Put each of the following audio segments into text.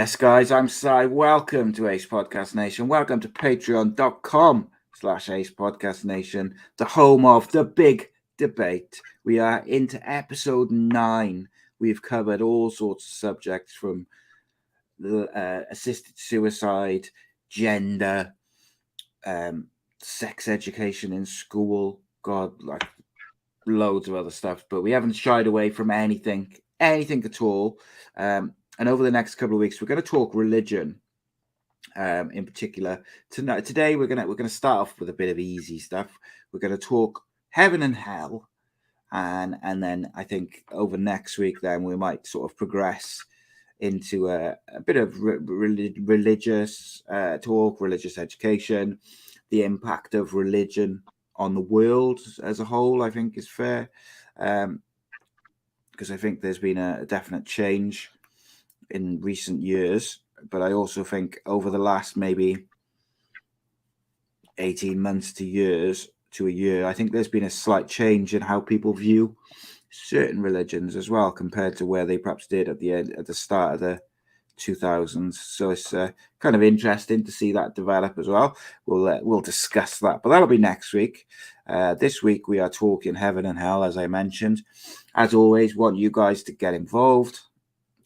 Yes, guys, I'm Si. Welcome to Ace Podcast Nation. Welcome to patreon.com/Ace Podcast Nation, the home of the big debate. We are into episode 9. We've covered all sorts of subjects from the assisted suicide, gender, sex education in school, God, like loads of other stuff, but we haven't shied away from anything at all. And over the next couple of weeks, we're going to talk religion, in particular. Today, we're gonna start off with a bit of easy stuff. We're going to talk heaven and hell, and then I think over next week, then we might sort of progress into a bit of religious talk, religious education, the impact of religion on the world as a whole, I think is fair, because I think there's been a definite change in recent years, but I also think over the last maybe 18 months to a year, I think there's been a slight change in how people view certain religions as well, compared to where they perhaps did at the start of the 2000s. So it's kind of interesting to see that develop as well. We'll discuss that, but that'll be next week. This week we are talking heaven and hell, as I mentioned. As always, want you guys to get involved,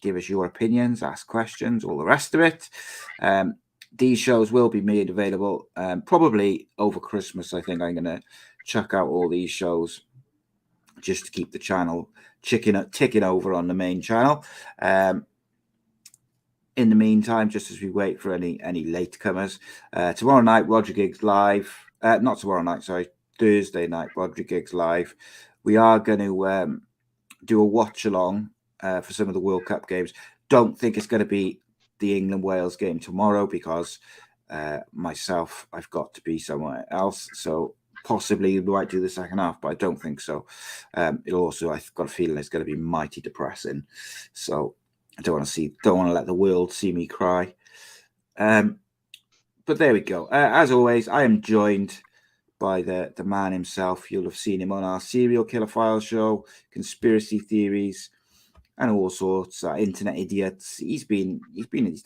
give us your opinions, ask questions, all the rest of it. These shows will be made available probably over Christmas. I think I'm going to chuck out all these shows just to keep the channel ticking over on the main channel. In the meantime, just as we wait for any latecomers, tomorrow night, Rhodri Giggs live. Not tomorrow night, sorry, Thursday night, Rhodri Giggs live. We are going to do a watch along for some of the World Cup games. Don't think it's going to be the England-Wales game tomorrow because myself, I've got to be somewhere else. So possibly we might do the second half, but I don't think so. It'll also, I've got a feeling it's going to be mighty depressing. So I don't want to let the world see me cry. But there we go. As always, I am joined by the man himself. You'll have seen him on our Serial Killer Files show, conspiracy theories, and all sorts. Internet idiots. He's done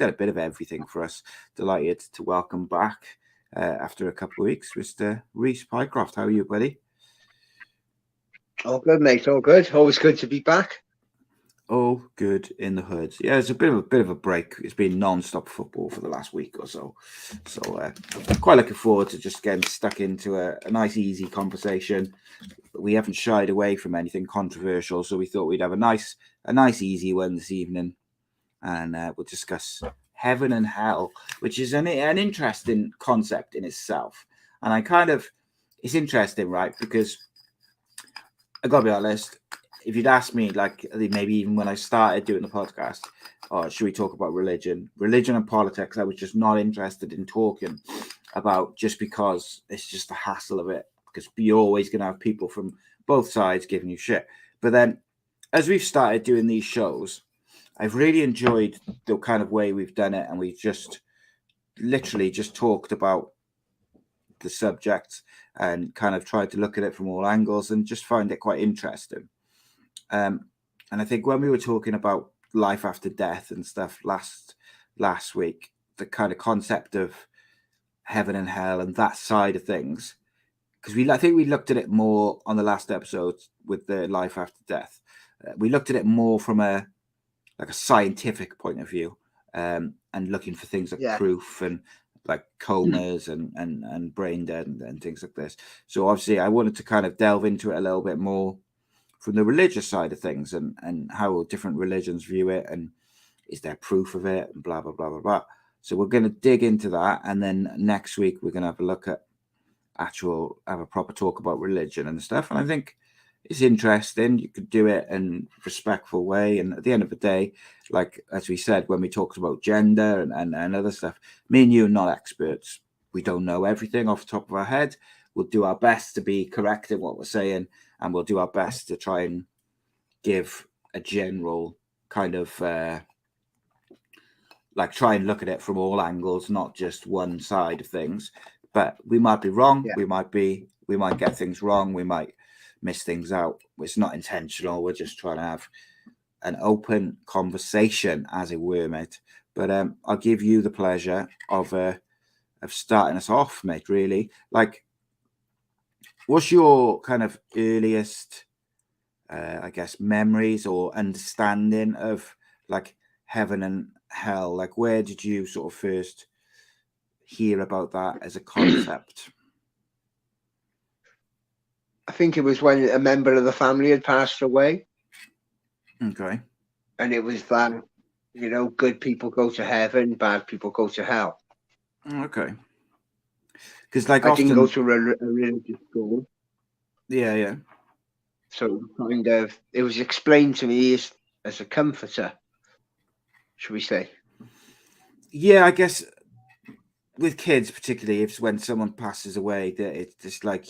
a bit of everything for us. Delighted to welcome back after a couple of weeks, Mr. Reese Pycroft. How are you, buddy? All good, mate. All good. Always good to be back. All good in the hood. Yeah, it's a bit of a break. It's been non-stop football for the last week or so. So quite looking forward to just getting stuck into a nice, easy conversation. But we haven't shied away from anything controversial, so we thought we'd have a nice, easy one this evening, and we'll discuss heaven and hell, which is an interesting concept in itself. And it's interesting, right? Because I gotta be honest. If you'd asked me, like maybe even when I started doing the podcast, should we talk about religion and politics, I was just not interested in talking about, just because it's just the hassle of it, because you're always going to have people from both sides giving you shit. But then as we've started doing these shows, I've really enjoyed the kind of way we've done it, and we've just literally just talked about the subject and kind of tried to look at it from all angles and just find it quite interesting. And I think when we were talking about life after death and stuff last week, the kind of concept of heaven and hell and that side of things, because I think we looked at it more on the last episode with the life after death. We looked at it more from a scientific point of view, and looking for things like proof and like comas and brain dead and things like this. So obviously I wanted to kind of delve into it a little bit more from the religious side of things, and how different religions view it, and is there proof of it, and blah, blah, blah, blah, blah. So we're going to dig into that. And then next week, we're going to have a look at have a proper talk about religion and stuff. And I think it's interesting. You could do it in a respectful way. And at the end of the day, like, as we said, when we talked about gender and other stuff, me and you are not experts. We don't know everything off the top of our head. We'll do our best to be correct in what we're saying, and we'll do our best to try and give a general kind of try and look at it from all angles, not just one side of things. But we might be wrong. Yeah. We might get things wrong. We might miss things out. It's not intentional. We're just trying to have an open conversation, as it were, mate. But I'll give you the pleasure of starting us off, mate. Really, like, what's your kind of earliest, I guess, memories or understanding of like heaven and hell? Like, where did you sort of first hear about that as a concept? I think it was when a member of the family had passed away, Okay. and it was that, good people go to heaven, bad people go to hell. Okay. Because like I didn't go often, to a religious school, yeah. so it was explained to me as a comforter, should we say? Yeah, I guess with kids, particularly if when someone passes away, that it's just like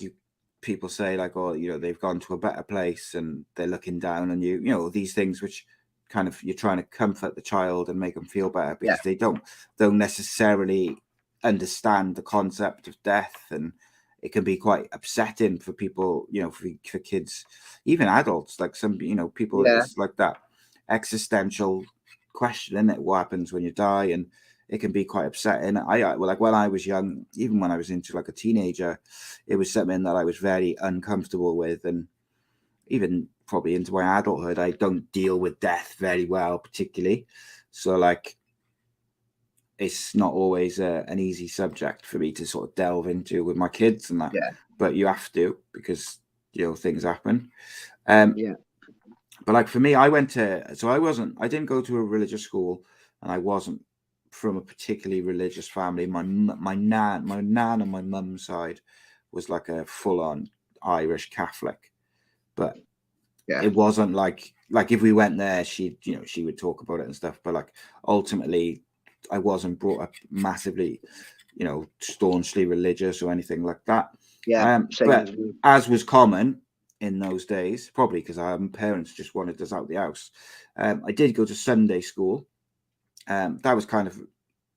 people say like, oh, they've gone to a better place and they're looking down on you, these things which kind of you're trying to comfort the child and make them feel better because they don't necessarily understand the concept of death, and it can be quite upsetting for people, for kids, even adults, like some, people. It's like that existential question, isn't it? What happens when you die? And it can be quite upsetting. Like when I was young, even when I was into like a teenager, it was something that I was very uncomfortable with, and even probably into my adulthood, I don't deal with death very well, particularly. So like, it's not always an easy subject for me to sort of delve into with my kids and that. Yeah. But you have to, because things happen. Yeah. But like for me, I didn't go to a religious school, and I wasn't from a particularly religious family. My nan on my mum's side was like a full on Irish Catholic, but it wasn't like if we went there, she would talk about it and stuff. But like ultimately, I wasn't brought up massively, staunchly religious or anything like that. Yeah. But as was common in those days, probably because our parents just wanted us out the house, I did go to Sunday school. That was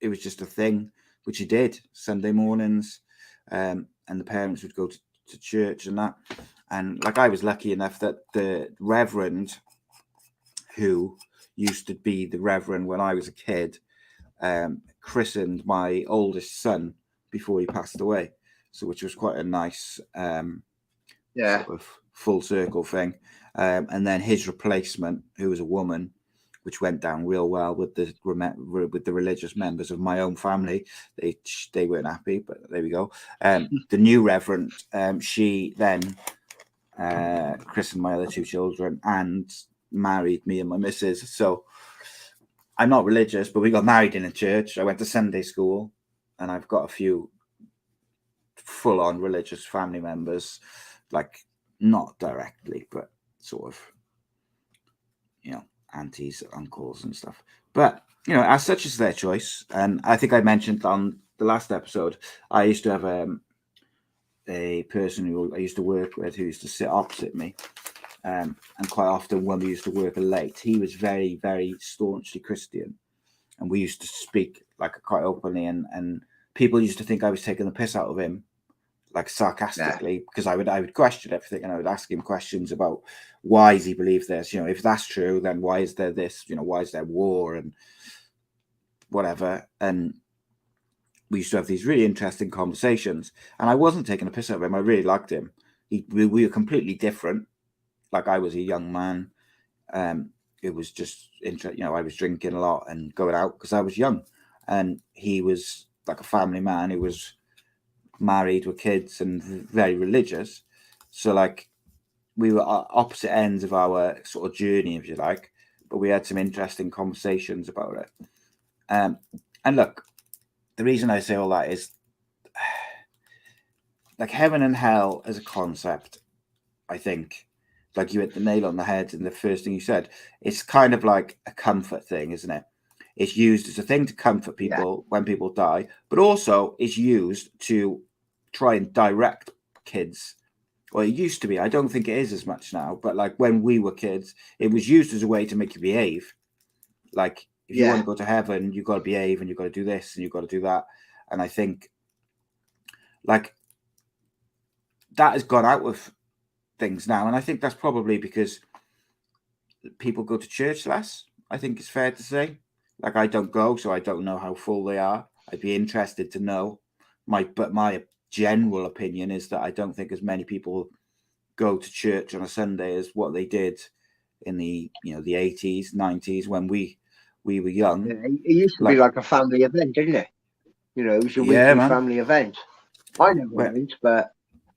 it was just a thing which you did Sunday mornings, and the parents would go to church and that. And like I was lucky enough that the reverend who used to be the reverend when I was a kid christened my oldest son before he passed away, so which was quite a nice sort of full circle thing. And then his replacement, who was a woman, which went down real well with the religious members of my own family. They weren't happy, but there we go. The new reverend, she then christened my other two children and married me and my missus. So I'm not religious, but we got married in a church. I went to Sunday school, and I've got a few full-on religious family members, like not directly, but sort of, aunties, uncles, and stuff. But as such, is their choice. And I think I mentioned on the last episode, I used to have a person who I used to work with who used to sit opposite me. And quite often when we used to work late, he was very, very staunchly Christian. And we used to speak like quite openly, and people used to think I was taking the piss out of him, like sarcastically, because I would question everything, and I would ask him questions about why does he believe this? If that's true, then why is there this? Why is there war and whatever? And we used to have these really interesting conversations, and I wasn't taking a piss out of him. I really liked him. We were completely different. Like I was a young man. It was just I was drinking a lot and going out because I was young, and he was like a family man. He was married with kids and very religious. So like we were opposite ends of our sort of journey, if you like, but we had some interesting conversations about it. And look, the reason I say all that is like heaven and hell as a concept, I think, like you hit the nail on the head in the first thing you said. It's kind of like a comfort thing, isn't it? It's used as a thing to comfort people when people die, but also it's used to try and direct kids. Well, it used to be. I don't think it is as much now, but like when we were kids, it was used as a way to make you behave. Like if you want to go to heaven, you've got to behave, and you've got to do this and you've got to do that. And I think like that has gone out of things now, and I think that's probably because people go to church less. I think it's fair to say Like, I don't go, so I don't know how full they are. I'd be interested to know. But my general opinion is that I don't think as many people go to church on a Sunday as what they did in the the 80s, 90s when we were young. It used to be Like, like a family event, didn't it? It was a yeah, weekly man. family event. I never went, but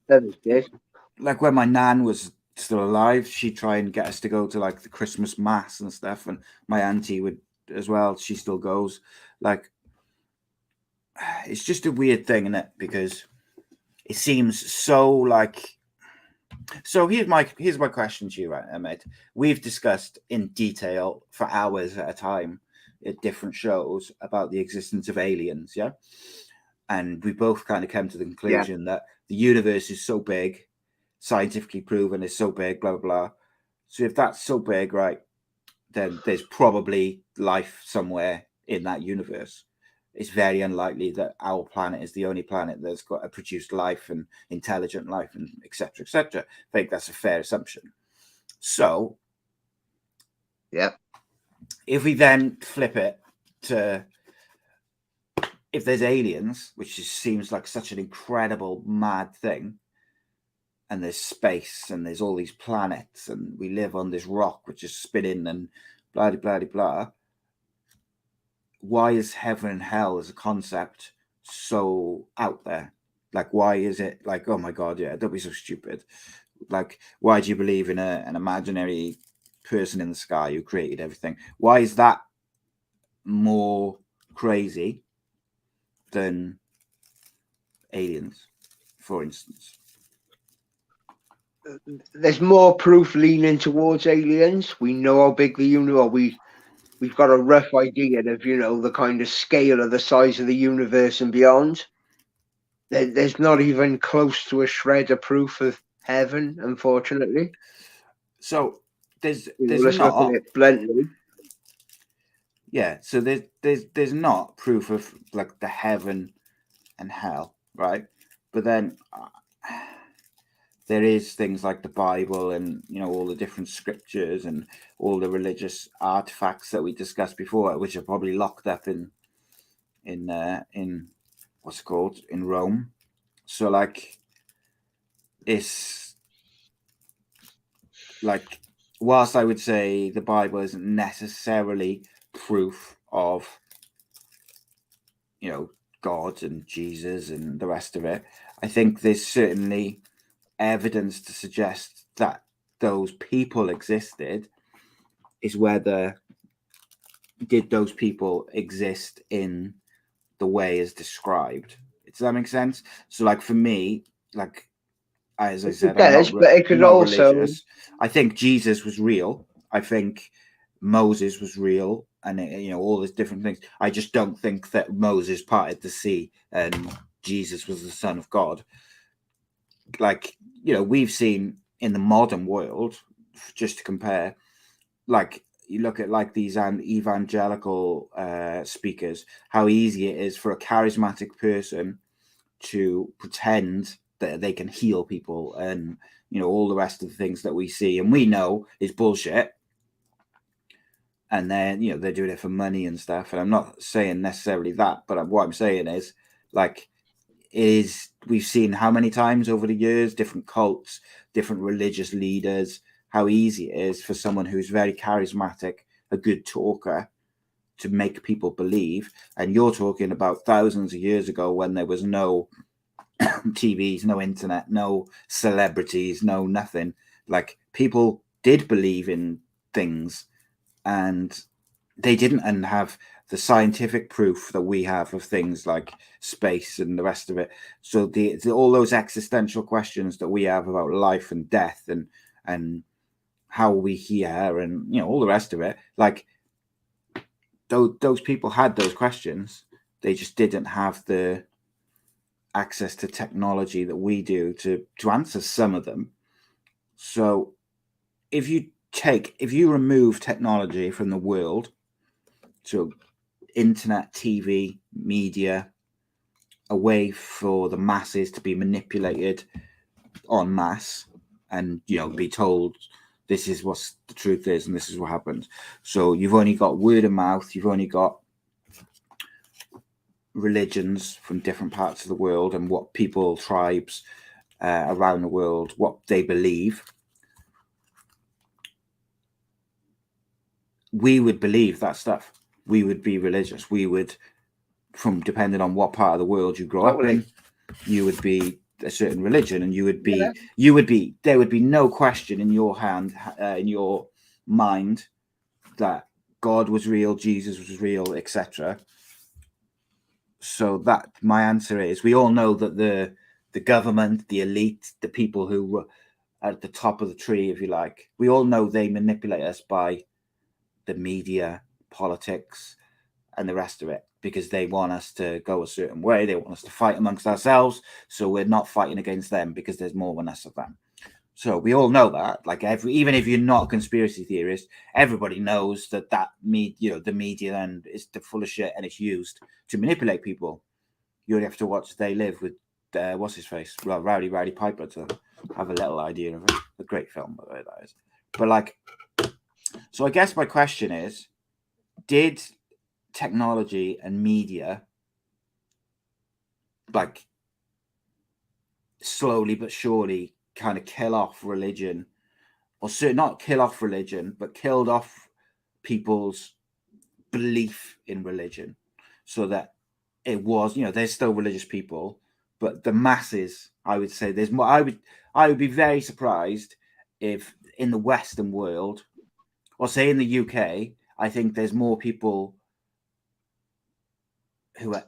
others did. Like when my nan was still alive, she'd try and get us to go to like the Christmas mass and stuff, and my auntie would as well. She still goes. Like, it's just a weird thing, isn't it? Because it seems so like. So here's my question to you, right, mate. We've discussed in detail for hours at a time at different shows about the existence of aliens, yeah, and we both kind of came to the conclusion that the universe is so big, scientifically proven, is so big, blah blah blah. So if that's so big, right, then there's probably life somewhere in that universe. It's very unlikely that our planet is the only planet that's got a produced life and intelligent life and etc. etc. I think that's a fair assumption. So, Yeah. if we then flip it to if there's aliens, which just seems like such an incredible mad thing, and there's space and there's all these planets and we live on this rock which is spinning and blah blah blah blah. Why is heaven and hell as a concept so out there? Like, why is it like, oh my god, yeah, don't be so stupid. Like, why do you believe in an imaginary person in the sky who created everything? Why is that more crazy than aliens, for instance? There's more proof leaning towards aliens. We know how big the universe. We've got a rough idea of the kind of scale of the size of the universe and beyond. There's not even close to a shred of proof of heaven, unfortunately. So there's let's not, look at it bluntly. yeah. So there's not proof of like the heaven and hell, right? But then there is things like the Bible and all the different scriptures and all the religious artifacts that we discussed before, which are probably locked up in what's it called, in Rome. So like, it's like, whilst I would say the Bible isn't necessarily proof of God and Jesus and the rest of it, I think there's certainly evidence to suggest that those people existed. Is whether did those people exist in the way as described? Does that make sense? So like, for me, like, as I said, it does, but it could not also religious. I think Jesus was real. I think Moses was real, and all these different things. I just don't think that Moses parted the sea and Jesus was the son of God. Like, we've seen in the modern world, just to compare, like, you look at like these evangelical speakers, how easy it is for a charismatic person to pretend that they can heal people, and all the rest of the things that we see and we know is bullshit. And then they're doing it for money and stuff. And I'm not saying necessarily that, but what I'm saying is, like, we've seen how many times over the years, different cults, different religious leaders, how easy it is for someone who's very charismatic, a good talker, to make people believe. And you're talking about thousands of years ago when there was no TVs, no internet, no celebrities, no nothing. Like, people did believe in things, and they didn't have the scientific proof that we have of things like space and the rest of it. So all those existential questions that we have about life and death and how we here and all the rest of it, like, those people had those questions. They just didn't have the access to technology that we do to answer some of them. So if you remove technology from the world, so internet, TV, media, a way for the masses to be manipulated en masse and be told this is what the truth is, and this is what happens. So you've only got word of mouth. You've only got religions from different parts of the world and what people, tribes around the world, what they believe. We would believe that stuff. We would be religious. We would, from depending on what part of the world you grow up in, you would be a certain religion, and you would be, there would be no question in your in your mind that God was real, Jesus was real, etc. So that my answer is, we all know that the government, the elite, the people who were at the top of the tree, if you like, we all know they manipulate us by the media, politics, and the rest of it, because they want us to go a certain way. They want us to fight amongst ourselves, so we're not fighting against them because there's more than us of them. So we all know that. Like, even if you're not a conspiracy theorist, everybody knows that the media then is full of shit, and it's used to manipulate people. You only have to watch They Live with what's his face, well, Rowdy Piper, to have a little idea of it. A great film, by the way, that is. But like, so I guess my question is, did technology and media, like, slowly but surely kind of kill off religion, or not kill off religion, but killed off people's belief in religion, so that it was, there's still religious people, but the masses, I would say there's more. I would be very surprised if in the Western world, or say in the UK, I think there's more people who are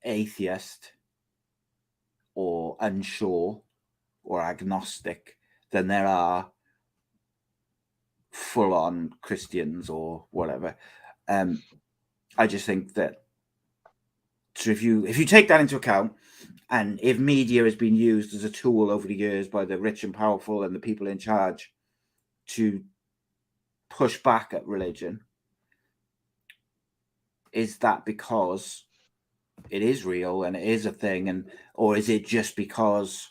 atheist or unsure or agnostic than there are full-on Christians or whatever. I just think that, so if you take that into account, and if media has been used as a tool over the years by the rich and powerful and the people in charge to push back at religion, is that because it is real and it is a thing, or is it just because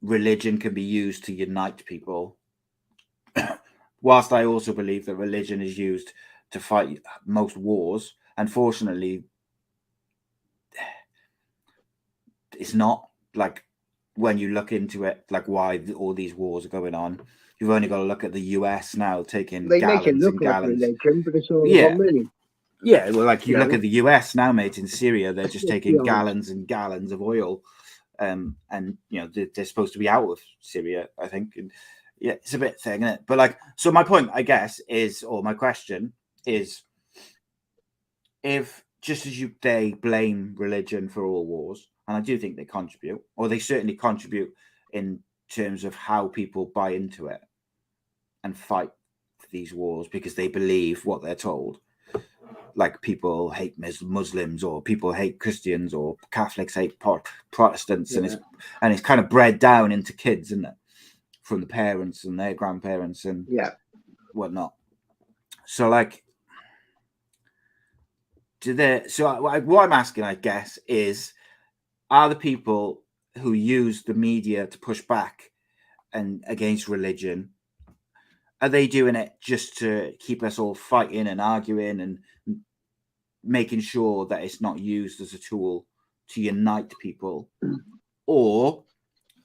religion can be used to unite people? Whilst I also believe that religion is used to fight most wars, unfortunately, it's not. Like, when you look into it, like why all these wars are going on, you've only got to look at the US now taking gallons and gallons. Religion, but it's all about money. Yeah, well, like you look at the US now, mate, in Syria, they're just taking gallons and gallons of oil, and they're supposed to be out of Syria, I think. And yeah, it's a bit thing, isn't it? But like, so my point, I guess, is, or my question is, if just as they blame religion for all wars, and I do think they contribute, or they certainly contribute in terms of how people buy into it and fight these wars because they believe what they're told. Like, people hate Muslims, or people hate Christians, or Catholics hate Protestants, and it's kind of bred down into kids, isn't it? From the parents and their grandparents and whatnot. So like, what I'm asking, I guess, is, are the people who use the media to push back and against religion, are they doing it just to keep us all fighting and arguing and making sure that it's not used as a tool to unite people? Or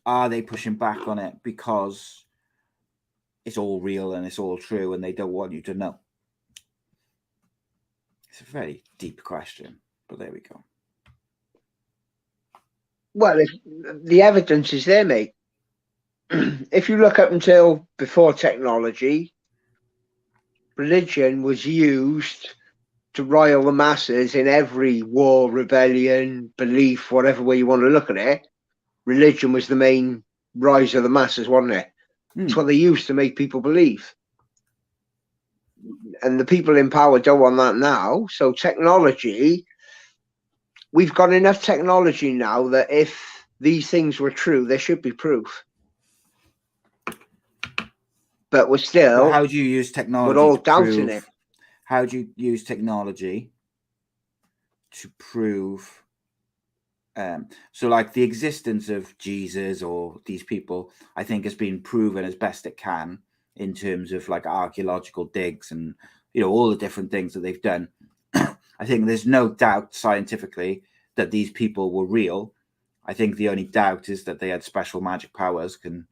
are they pushing back on it because it's all real and it's all true and they don't want you to know? It's a very deep question, but there we go. Well, if the evidence is there, mate. If you look up until before technology, religion was used to rile the masses in every war, rebellion, belief, whatever way you want to look at it. Religion was the main rise of the masses, wasn't it? It's what they used to make people believe. And the people in power don't want that now. So technology, we've got enough technology now that if these things were true, there should be proof. But we're still. But how do you use technology? We're all doubting it. How do you use technology to prove So like the existence of Jesus or these people, I think has been proven as best it can in terms of like archaeological digs and all the different things that they've done. I think there's no doubt scientifically that these people were real. I think the only doubt is that they had special magic powers, can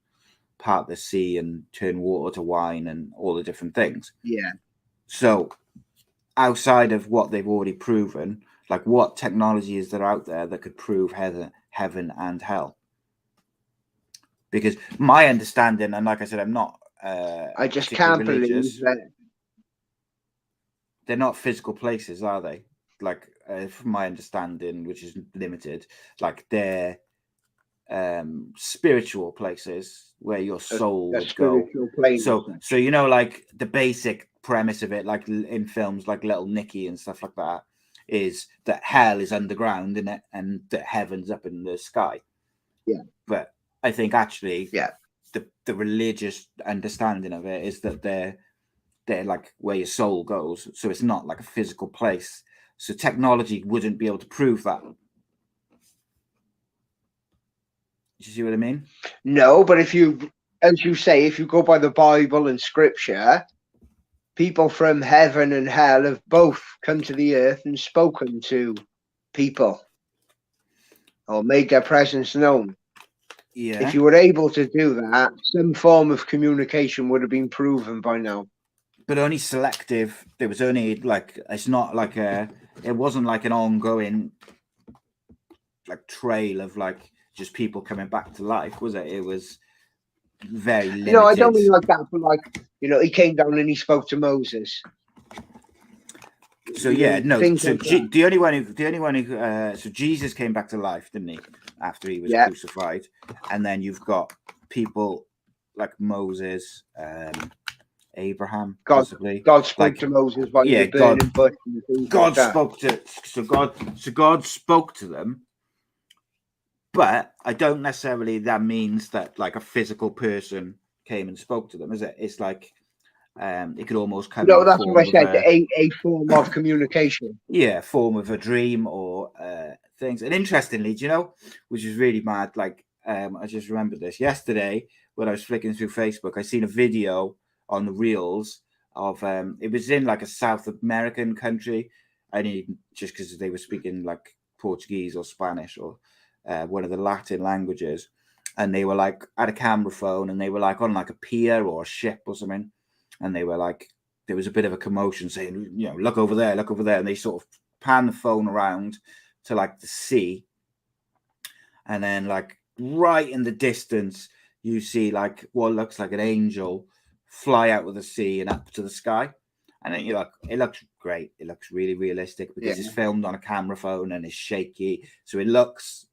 part the sea and turn water to wine and all the different things. Yeah. So outside of what they've already proven, like what technology is there out there that could prove heaven and hell? Because my understanding, and like I said, I'm not I just particularly can't believe religious. that. They're not physical places, are they? Like from my understanding, which is limited, like they're spiritual places where your soul A would go. spiritual plane. So like the basic premise of it, like in films like Little Nicky and stuff like that, is that hell is underground in it and that heaven's up in the sky. Yeah. But I think actually, yeah, the religious understanding of it is that they're like where your soul goes. So it's not like a physical place. So technology wouldn't be able to prove that. Do you see what I mean? No, but if you, as you say, if you go by the Bible and Scripture, people from heaven and hell have both come to the earth and spoken to people or made their presence known. Yeah. If you were able to do that, some form of communication would have been proven by now. But only selective. There was only like, it's not like it wasn't like an ongoing like trail of like just people coming back to life, was it? It was very limited. No, I don't mean like that, but like, he came down and he spoke to Moses. So yeah, no. So the only one who so Jesus came back to life, didn't he? After he was crucified, and then you've got people like Moses, Abraham, possibly. God spoke to Moses by the burning bush. God spoke to God spoke to them, but I don't necessarily that means that like a physical person came and spoke to them, is it? It's like it could almost come. No, that's what I said. A form of communication. Yeah, form of a dream or things. And interestingly, do you know, which is really mad? Like, I just remembered this yesterday when I was flicking through Facebook. I seen a video on the reels of it was in like a South American country. I need just because they were speaking like Portuguese or Spanish or one of the Latin languages, and they were like at a camera phone and they were like on like a pier or a ship or something. And they were like, there was a bit of a commotion saying, look over there. And they sort of pan the phone around to like the sea. And then like right in the distance, you see like what looks like an angel fly out of the sea and up to the sky. And then you're like, it looks great. It looks really realistic because it's filmed on a camera phone and it's shaky. So it looks,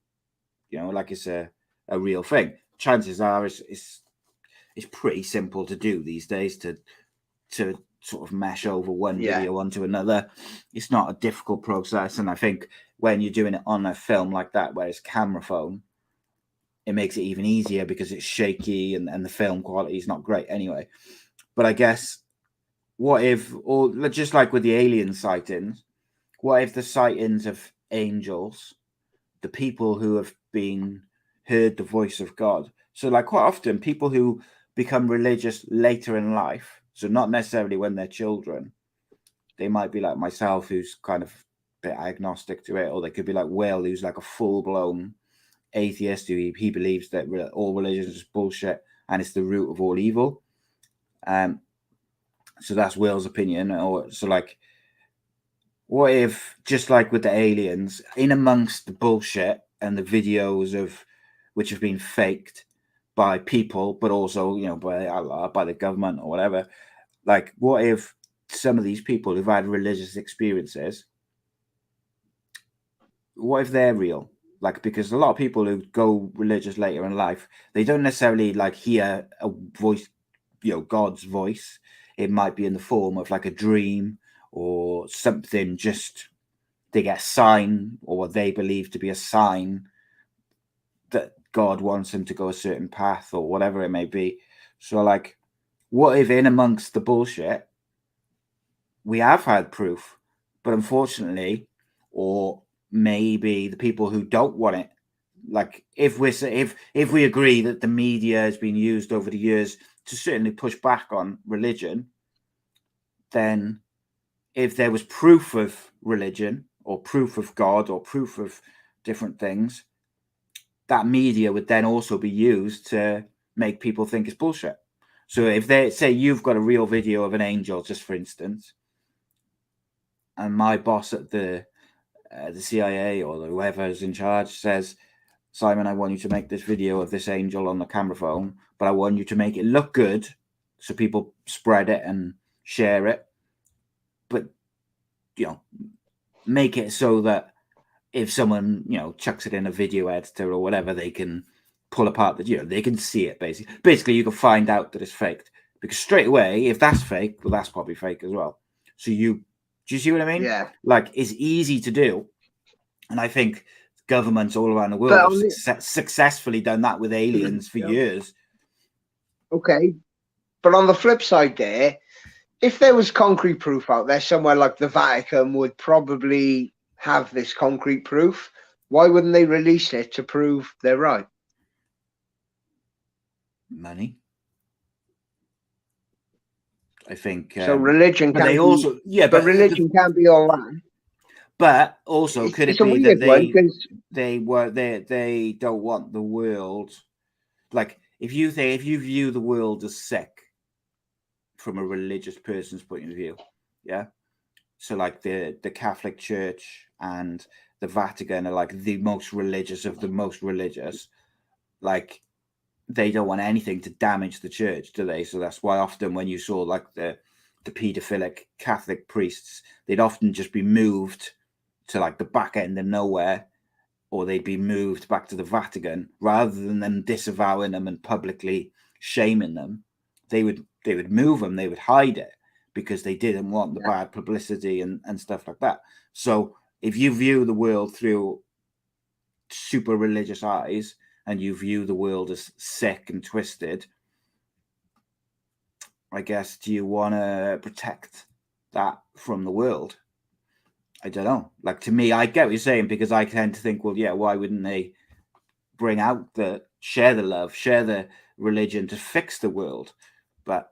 like it's a real thing. Chances are it's pretty simple to do these days to sort of mesh over one video onto another. It's not a difficult process, and I think when you're doing it on a film like that where it's camera phone, it makes it even easier because it's shaky and the film quality is not great anyway. But I guess what if, or just like with the alien sightings, what if the sightings of angels, the people who have been heard the voice of God? So like quite often people who become religious later in life, so not necessarily when they're children, they might be like myself, who's kind of a bit agnostic to it, or they could be like Will, who's like a full-blown atheist who he believes that all religion is bullshit and it's the root of all evil. So that's Will's opinion. Or so like, what if just like with the aliens, in amongst the bullshit and the videos of which have been faked by people, but also, by Allah, by the government or whatever. Like, what if some of these people who've had religious experiences, what if they're real? Like, because a lot of people who go religious later in life, they don't necessarily like hear a voice, God's voice. It might be in the form of like a dream or something. Just they get a sign or what they believe to be a sign that God wants them to go a certain path or whatever it may be. So like, what if in amongst the bullshit, we have had proof, but unfortunately, or maybe the people who don't want it, like if we agree that the media has been used over the years to certainly push back on religion, then if there was proof of religion or proof of God or proof of different things, that media would then also be used to make people think it's bullshit. So if they say you've got a real video of an angel, just for instance, and my boss at the CIA or whoever's in charge says, Simon, I want you to make this video of this angel on the camera phone, but I want you to make it look good so people spread it and share it. But, make it so that if someone, chucks it in a video editor or whatever, they can pull apart they can see it basically. Basically, you can find out that it's faked, because straight away, if that's fake, well, that's probably fake as well. So do you see what I mean? Yeah. Like, it's easy to do. And I think governments all around the world have successfully done that with aliens for years. Okay. But on the flip side there, if there was concrete proof out there, somewhere like the Vatican would probably have this concrete proof. Why wouldn't they release it to prove they're right? Money. I think so. Religion but can't they be, also but religion can't be all that. But also, could it be that they don't want the world? Like, if you view the world as sick from a religious person's point of view, yeah. So like the Catholic Church and the Vatican are like the most religious of the most religious. Like, they don't want anything to damage the church, do they? So that's why often when you saw like the paedophilic Catholic priests, they'd often just be moved to like the back end of nowhere, or they'd be moved back to the Vatican rather than them disavowing them and publicly shaming them. They would move them, they would hide it because they didn't want the bad publicity and stuff like that. So if you view the world through super religious eyes and you view the world as sick and twisted, I guess, do you want to protect that from the world? I don't know. Like, to me, I get what you're saying, because I tend to think, well, yeah, why wouldn't they bring out share the love, share the religion to fix the world? But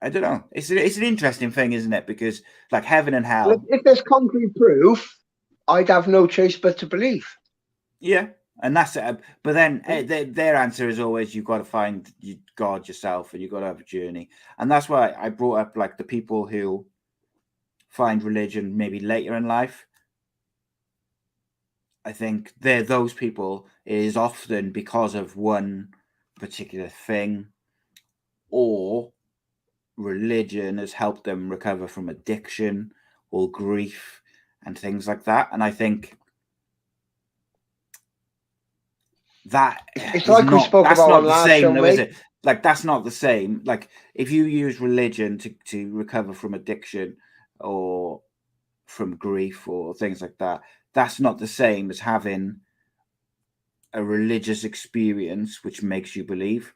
I don't know. It's an interesting thing, isn't it? Because like heaven and hell. Look, if there's concrete proof, I'd have no choice but to believe. Yeah, and that's it. But then their answer is always, you've got to find God yourself, and you've got to have a journey. And that's why I brought up like the people who find religion maybe later in life. I think they're those people. It is often because of one particular thing, or religion has helped them recover from addiction or grief and things like that. And I think that it's like we spoke about on last show, though, is it? Like, that's not the same. Like, if you use religion to recover from addiction or from grief or things like that, that's not the same as having a religious experience which makes you believe.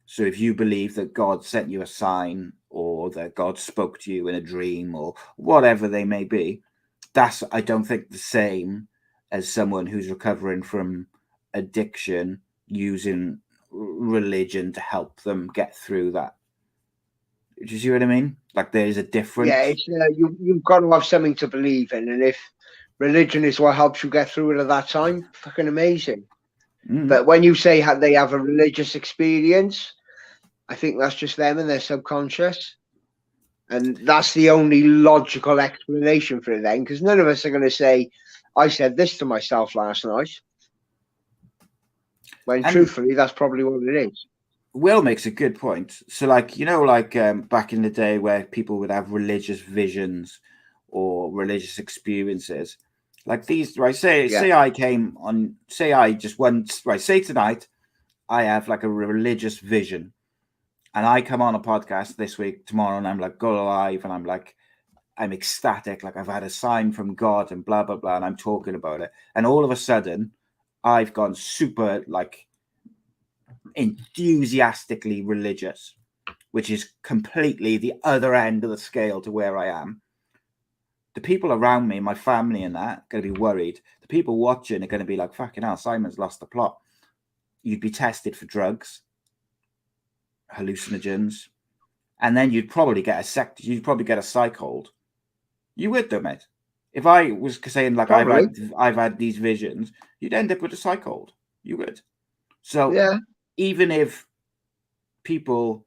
So if you believe that God sent you a sign, or that God spoke to you in a dream, or whatever they may be, that's, I don't think, the same as someone who's recovering from addiction using religion to help them get through that. Do you see what I mean? Like, there is a difference. Yeah, it's you've got to have something to believe in, and if religion is what helps you get through it at that time, fucking amazing. But when you say they have a religious experience, I think that's just them and their subconscious. And that's the only logical explanation for it then, because none of us are going to say, I said this to myself last night. When truthfully, that's probably what it is. Will makes a good point. So like, back in the day where people would have religious visions or religious experiences, like these, right? Say I came on, say I just went, right? Say tonight, I have like a religious vision, and I come on a podcast this week, tomorrow, and I'm like, go live, and I'm like, I'm ecstatic, like I've had a sign from God and blah, blah, blah, and I'm talking about it. And all of a sudden, I've gone super, like, enthusiastically religious, which is completely the other end of the scale to where I am. The people around me, my family and that, are going to be worried. The people watching are going to be like, fucking hell, Simon's lost the plot. You'd be tested for drugs, hallucinogens, and then you'd probably get a psych hold. You would, though, mate. If I was saying like I've had these visions, you'd end up with a psych hold. You would. So Yeah. even if people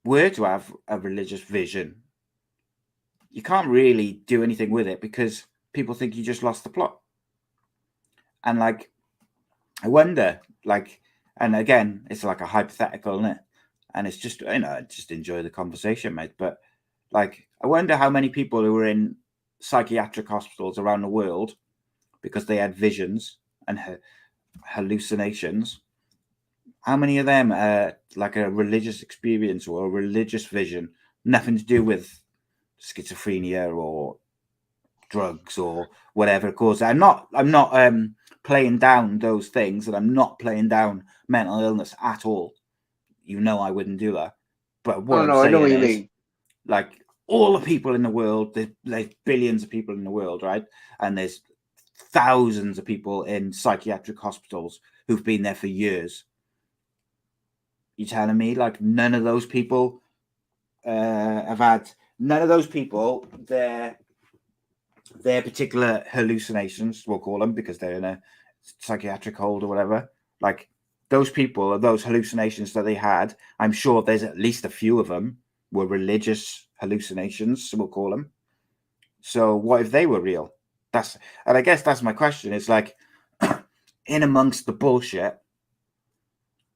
were to have a religious vision, you can't really do anything with it because people think you just lost the plot. And like, I wonder, like, and again, it's like a hypothetical, isn't it? And it's just, just enjoy the conversation, mate. But like, I wonder how many people who were in psychiatric hospitals around the world because they had visions and hallucinations, how many of them like a religious experience or a religious vision, nothing to do with schizophrenia or drugs or whatever it causes. I'm not playing down those things, and I'm not playing down mental illness at all. I wouldn't do that. But what I'm saying I know what you is, mean. like, all the people in the world, there's billions of people in the world, right? And there's thousands of people in psychiatric hospitals who've been there for years. You telling me like none of those people have had their particular hallucinations, we'll call them, because they're in a psychiatric hold or whatever, like those people, those hallucinations that they had, I'm sure there's at least a few of them were religious hallucinations, so we'll call them. So what if they were real? And I guess that's my question. It's like, in amongst the bullshit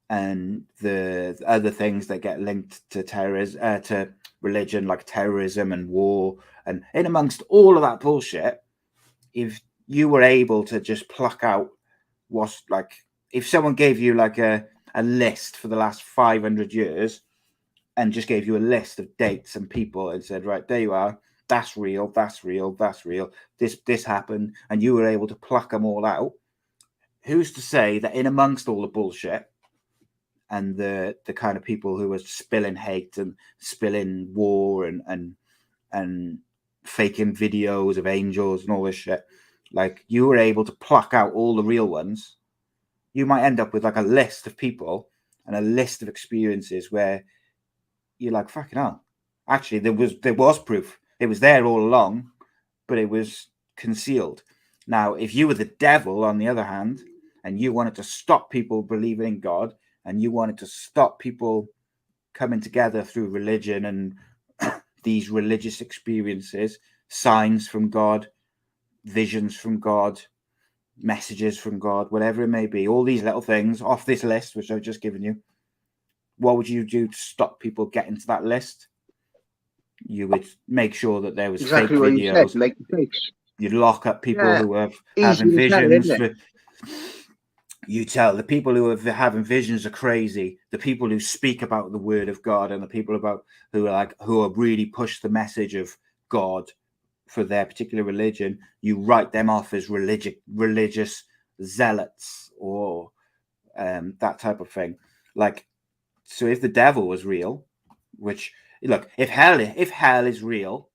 and the other things that get linked to terrorism, to religion, like terrorism and war, and in amongst all of that bullshit, if you were able to just pluck out what's like, if someone gave you like a list for the last 500 years and just gave you a list of dates and people and said, right, there you are, that's real, that's real, that's real, this happened, and you were able to pluck them all out, who's to say that in amongst all the bullshit and the kind of people who are spilling hate and spilling war and faking videos of angels and all this shit, like you were able to pluck out all the real ones, you might end up with like a list of people and a list of experiences where you're like, fucking hell, actually there was proof, it was there all along, but it was concealed. Now, if you were the devil, on the other hand, and you wanted to stop people believing in God, and you wanted to stop people coming together through religion and these religious experiences, signs from God, visions from God, messages from God, whatever it may be, all these little things off this list, which I've just given you, what would you do to stop people getting to that list? You would make sure that there was Exactly fake what videos. You said, make the fakes. You'd lock up people who have Easy having visions. Tell, You tell the people who are having visions are crazy. The people who speak about the word of God and the people who are really push the message of God for their particular religion, you write them off as religious zealots or that type of thing. Like, so if the devil was real, which, look, if hell is real,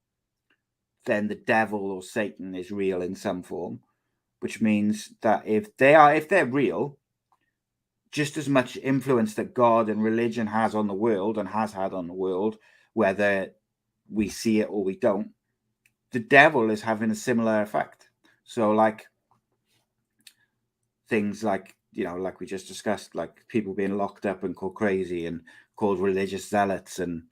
then the devil or Satan is real in some form, which means that if they're real, just as much influence that God and religion has on the world and has had on the world, whether we see it or we don't, the devil is having a similar effect. So like things like, like we just discussed, like people being locked up and called crazy and called religious zealots and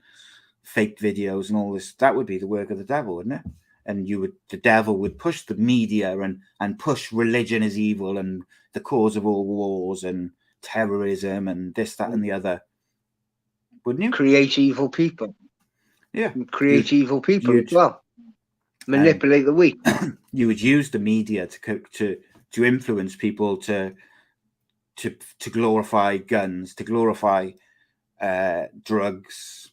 fake videos and all this, that would be the work of the devil, wouldn't it? And the devil would push the media and push religion as evil and the cause of all wars and terrorism and this, that, and the other, wouldn't you? Create evil people. Yeah. Create evil people as well. Manipulate the weak. You would use the media to influence people to glorify guns, to glorify drugs,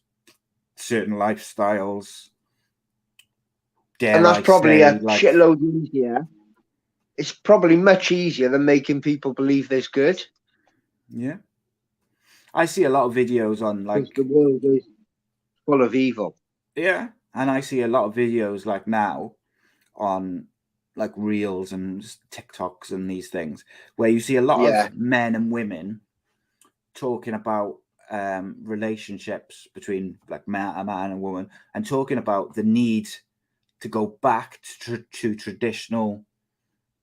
certain lifestyles. And that's probably a shitload easier. It's probably much easier than making people believe there's good. Yeah. I see a lot of videos on like the world is full of evil. Yeah. And I see a lot of videos like now on like reels and TikToks and these things, where you see a lot Yeah. of men and women talking about relationships between like a man and woman, and talking about the need to go back to traditional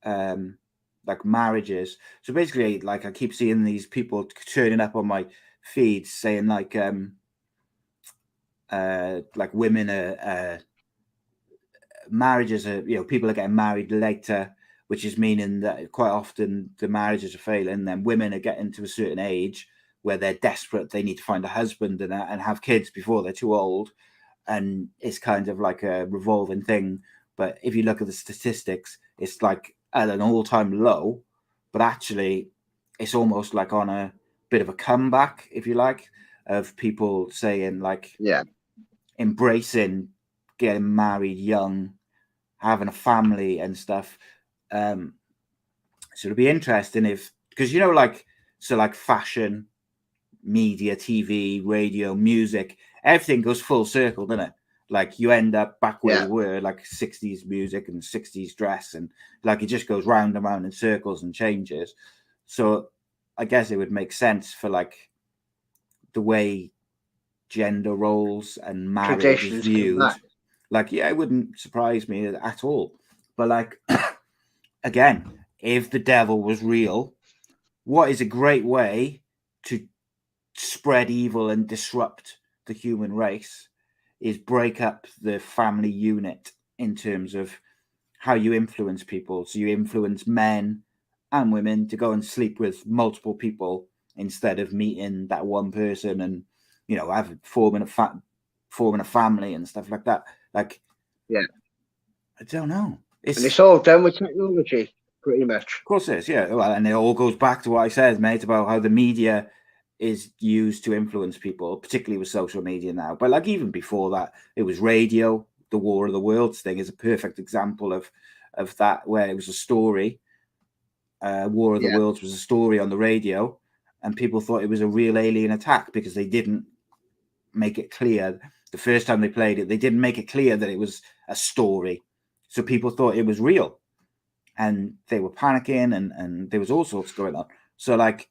like marriages. So basically, like I keep seeing these people turning up on my feeds saying like women are marriages are, people are getting married later, which is meaning that quite often the marriages are failing. Then women are getting to a certain age where they're desperate, they need to find a husband and have kids before they're too old, and it's kind of like a revolving thing. But if you look at the statistics, it's like at an all-time low, but actually it's almost like on a bit of a comeback, if you like, of people saying like embracing getting married young, having a family and stuff. So it'll be interesting if, because like fashion, media, TV, radio, music, everything goes full circle, doesn't it? Like you end up back where you were, like 60s music and 60s dress, and like it just goes round and round in circles and changes. So I guess it would make sense for like the way gender roles and marriage is Traditions come viewed. back. Like, yeah, it wouldn't surprise me at all. But like, again, if the devil was real, what is a great way to spread evil and disrupt the human race is break up the family unit in terms of how you influence people. So you influence men and women to go and sleep with multiple people instead of meeting that one person and forming a family and stuff like that. Like, I don't know. And it's all done with technology, pretty much. Of course it is, yeah. Well, and it all goes back to what I said, mate, about how the media is used to influence people, particularly with social media now. But like even before that, it was radio. The War of the Worlds thing is a perfect example of that, where it was a story. War of the Worlds was a story on the radio, and people thought it was a real alien attack because they didn't make it clear the first time they played it. They didn't make it clear that it was a story, so people thought it was real. And they were panicking, and there was all sorts going on. So, like,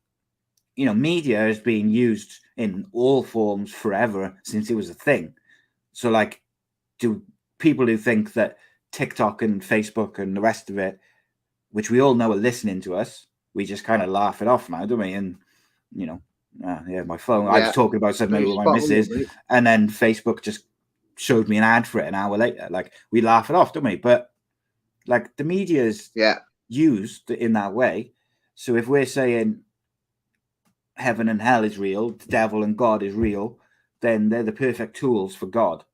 media has been used in all forms forever since it was a thing. So, like, do people who think that TikTok and Facebook and the rest of it, which we all know are listening to us, we just kind of laugh it off now, don't we? And, my phone, I was talking about something with my missus, and then Facebook just showed me an ad for it an hour later. Like, we laugh it off, don't we? But like the media is used in that way. So if we're saying heaven and hell is real, the devil and God is real, then they're the perfect tools for God.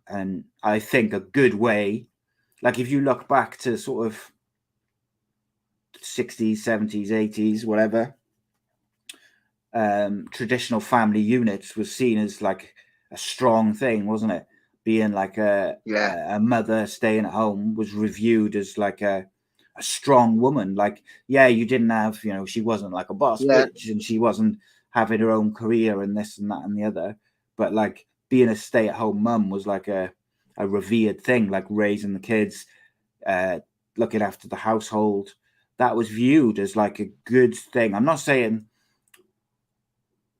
And I think a good way, like if you look back to sort of 60s, 70s, 80s, whatever, traditional family units was seen as like a strong thing, wasn't it? Being like a mother staying at home was reviewed as like a strong woman. Like, yeah, you didn't have, she wasn't like a boss bitch, and she wasn't having her own career and this and that and the other. But like being a stay-at-home mum was like a revered thing, like raising the kids, looking after the household. That was viewed as like a good thing. I'm not saying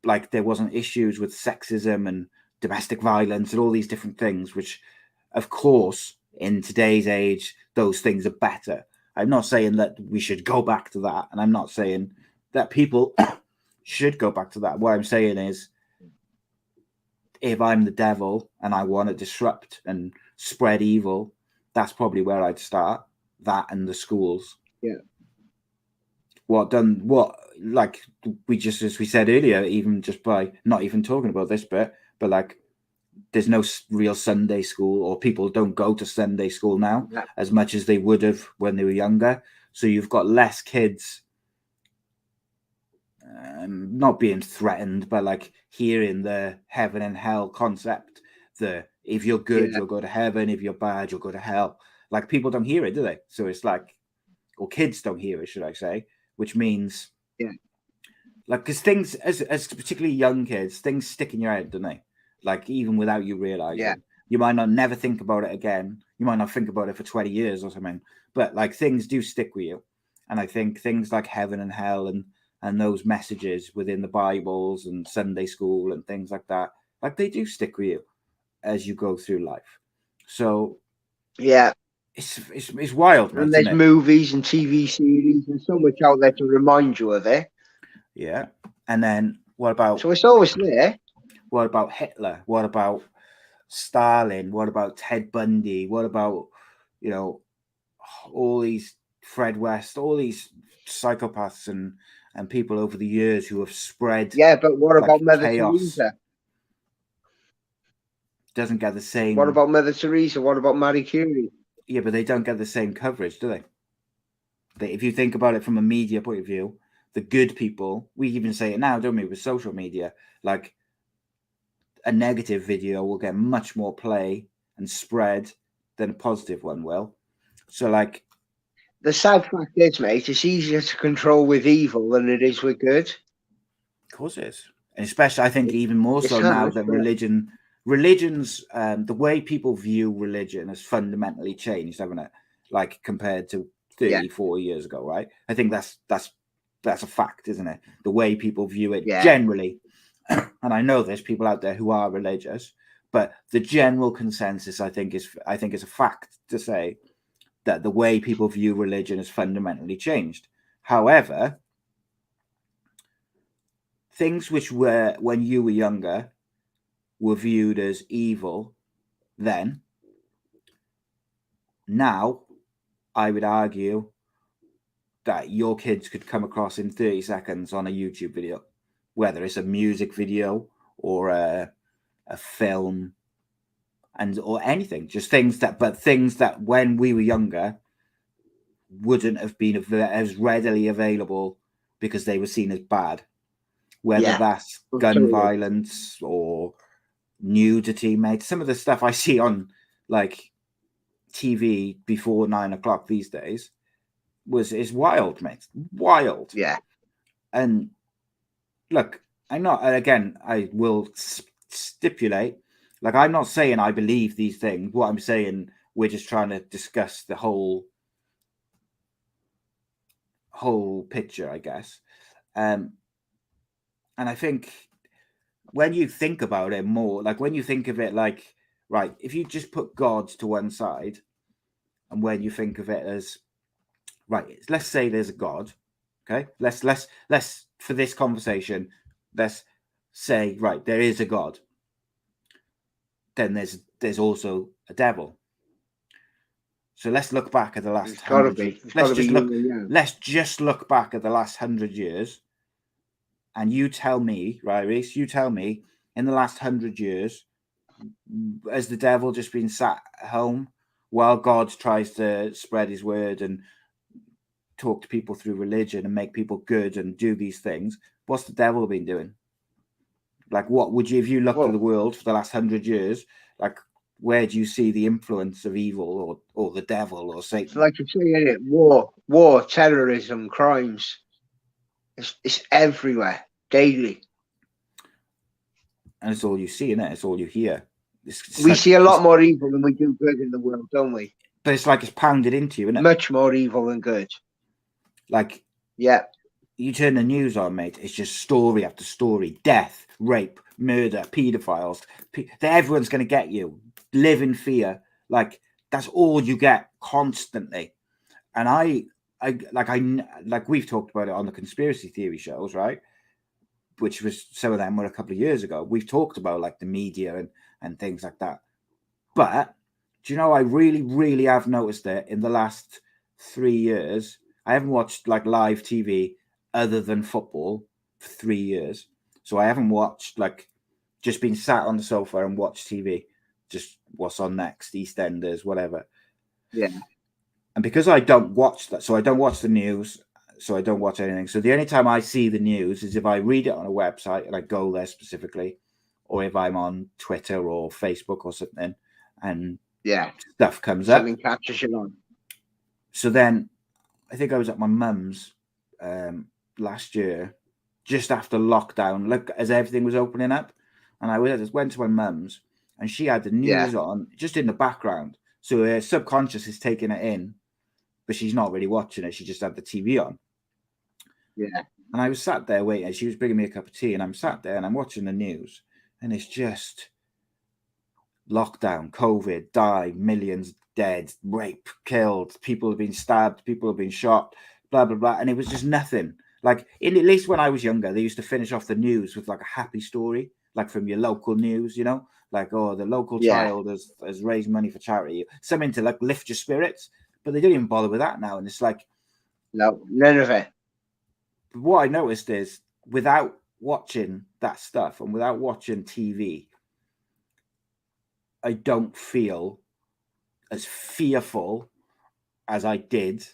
like there wasn't issues with sexism and domestic violence and all these different things, which of course in today's age those things are better. I'm not saying that we should go back to that, and I'm not saying that people should go back to that. What I'm saying is, if I'm the devil and I want to disrupt and spread evil, that's probably where I'd start. That and the schools. Like we just, as we said earlier, even just by not even talking about this bit, but like there's no real Sunday school, or people don't go to Sunday school now as much as they would have when they were younger. So you've got less kids not being threatened, but like hearing the heaven and hell concept. If you're good, you'll go to heaven. If you're bad, you'll go to hell. Like people don't hear it, do they? So it's like, or kids don't hear it, should I say? Which means, like, because things, as particularly young kids, things stick in your head, don't they? Like even without you realizing, you might not never think about it again. You might not think about it for 20 years or something, but like things do stick with you. And I think things like heaven and hell and those messages within the Bibles and Sunday school and things like that, like they do stick with you as you go through life. So yeah. it's wild, mate, And isn't there's it? movies and TV series and so much out there to remind you of it. Yeah. And then what about So it's always there. what about Hitler? What about Stalin? What about Ted Bundy? What about, you know, all these Fred West, all these psychopaths and people over the years who have spread Yeah, but what about like Mother chaos? Teresa? Doesn't get the What same. about Mother Teresa? What about Marie Curie? Yeah, but they don't get the same coverage, do they? If you think about it from a media point of view, the good people, we even say it now, don't we, with social media, like a negative video will get much more play and spread than a positive one will. So, like, The sad fact is, mate, it's easier to control with evil than it is with good. of course it is. And especially, I think even more It's so that now much that better. religions, the way people view religion has fundamentally changed, haven't it? Like compared to 30, 40 years ago, right? I think that's a fact, isn't it? The way people view it Yeah. generally. And I know there's people out there who are religious, but the general consensus, I think, is a fact to say that the way people view religion has fundamentally changed. However, things which were when you were younger were viewed as evil then, now I would argue that your kids could come across in 30 seconds on a YouTube video, whether it's a music video or a film or anything, just things that when we were younger wouldn't have been as readily available because they were seen as bad, whether that's gun violence or nudity, mate. Some of the stuff I see on like TV before 9 o'clock these days is wild, mate. Wild. Yeah. And look, I'm not, and again, I will stipulate, like, I'm not saying I believe these things. What I'm saying, we're just trying to discuss the whole picture, I guess. And I think when you think about it more, like when you think of it like, right, if you just put God to one side, and when you think of it as, right, let's say there's a God, okay? Let's for this conversation, let's say, right, there is a God. Then there's also a devil. So let's look back at the last 100 years. Let's just look back at the last 100 years. And you tell me, right, Reese, you tell me, in the last 100 years, has the devil just been sat at home while God tries to spread his word and talk to people through religion and make people good and do these things? What's the devil been doing? Like, what would you, if you looked at the world for the last 100 years, like, where do you see the influence of evil or the devil or Satan? It's like you say, isn't it? War, terrorism, crimes. It's everywhere, daily. And it's all you see, isn't it? It's all you hear. We see a lot more evil than we do good in the world, don't we? But it's like it's pounded into you, isn't it? Much more evil than good. Like, yeah. You turn the news on, mate, it's just story after story. Death, rape, murder, paedophiles. Everyone's going to get you. Live in fear. Like, that's all you get constantly. And like we've talked about it on the conspiracy theory shows, right? Which was, some of them were a couple of years ago. We've talked about like the media and things like that. But do you know, I really, really have noticed it in the last 3 years. I haven't watched like live TV other than football for 3 years. So I haven't watched, like, just been sat on the sofa and watched TV. Just what's on next, EastEnders, whatever. Yeah. And because I don't watch that, so I don't watch the news, so I don't watch anything. So the only time I see the news is if I read it on a website and I go there specifically, or if I'm on Twitter or Facebook or something, and stuff comes something up. catches you on. So then I think I was at my mum's last year, just after lockdown, look, as everything was opening up, and I went to my mum's and she had the news on just in the background, So her subconscious is taking it in, but she's not really watching it. She just had the TV on. Yeah. And I was sat there waiting. She was bringing me a cup of tea, and I'm sat there and I'm watching the news, and it's just lockdown, COVID, die, millions dead, rape, killed, people have been stabbed, people have been shot, blah, blah, blah. And it was just nothing. Like, at least when I was younger, they used to finish off the news with like a happy story, like from your local news, you know, like, oh, the local child has raised money for charity, something to like lift your spirits. But they don't even bother with that now. And it's like, no, none of it. What I noticed is without watching that stuff and without watching TV, I don't feel as fearful as I did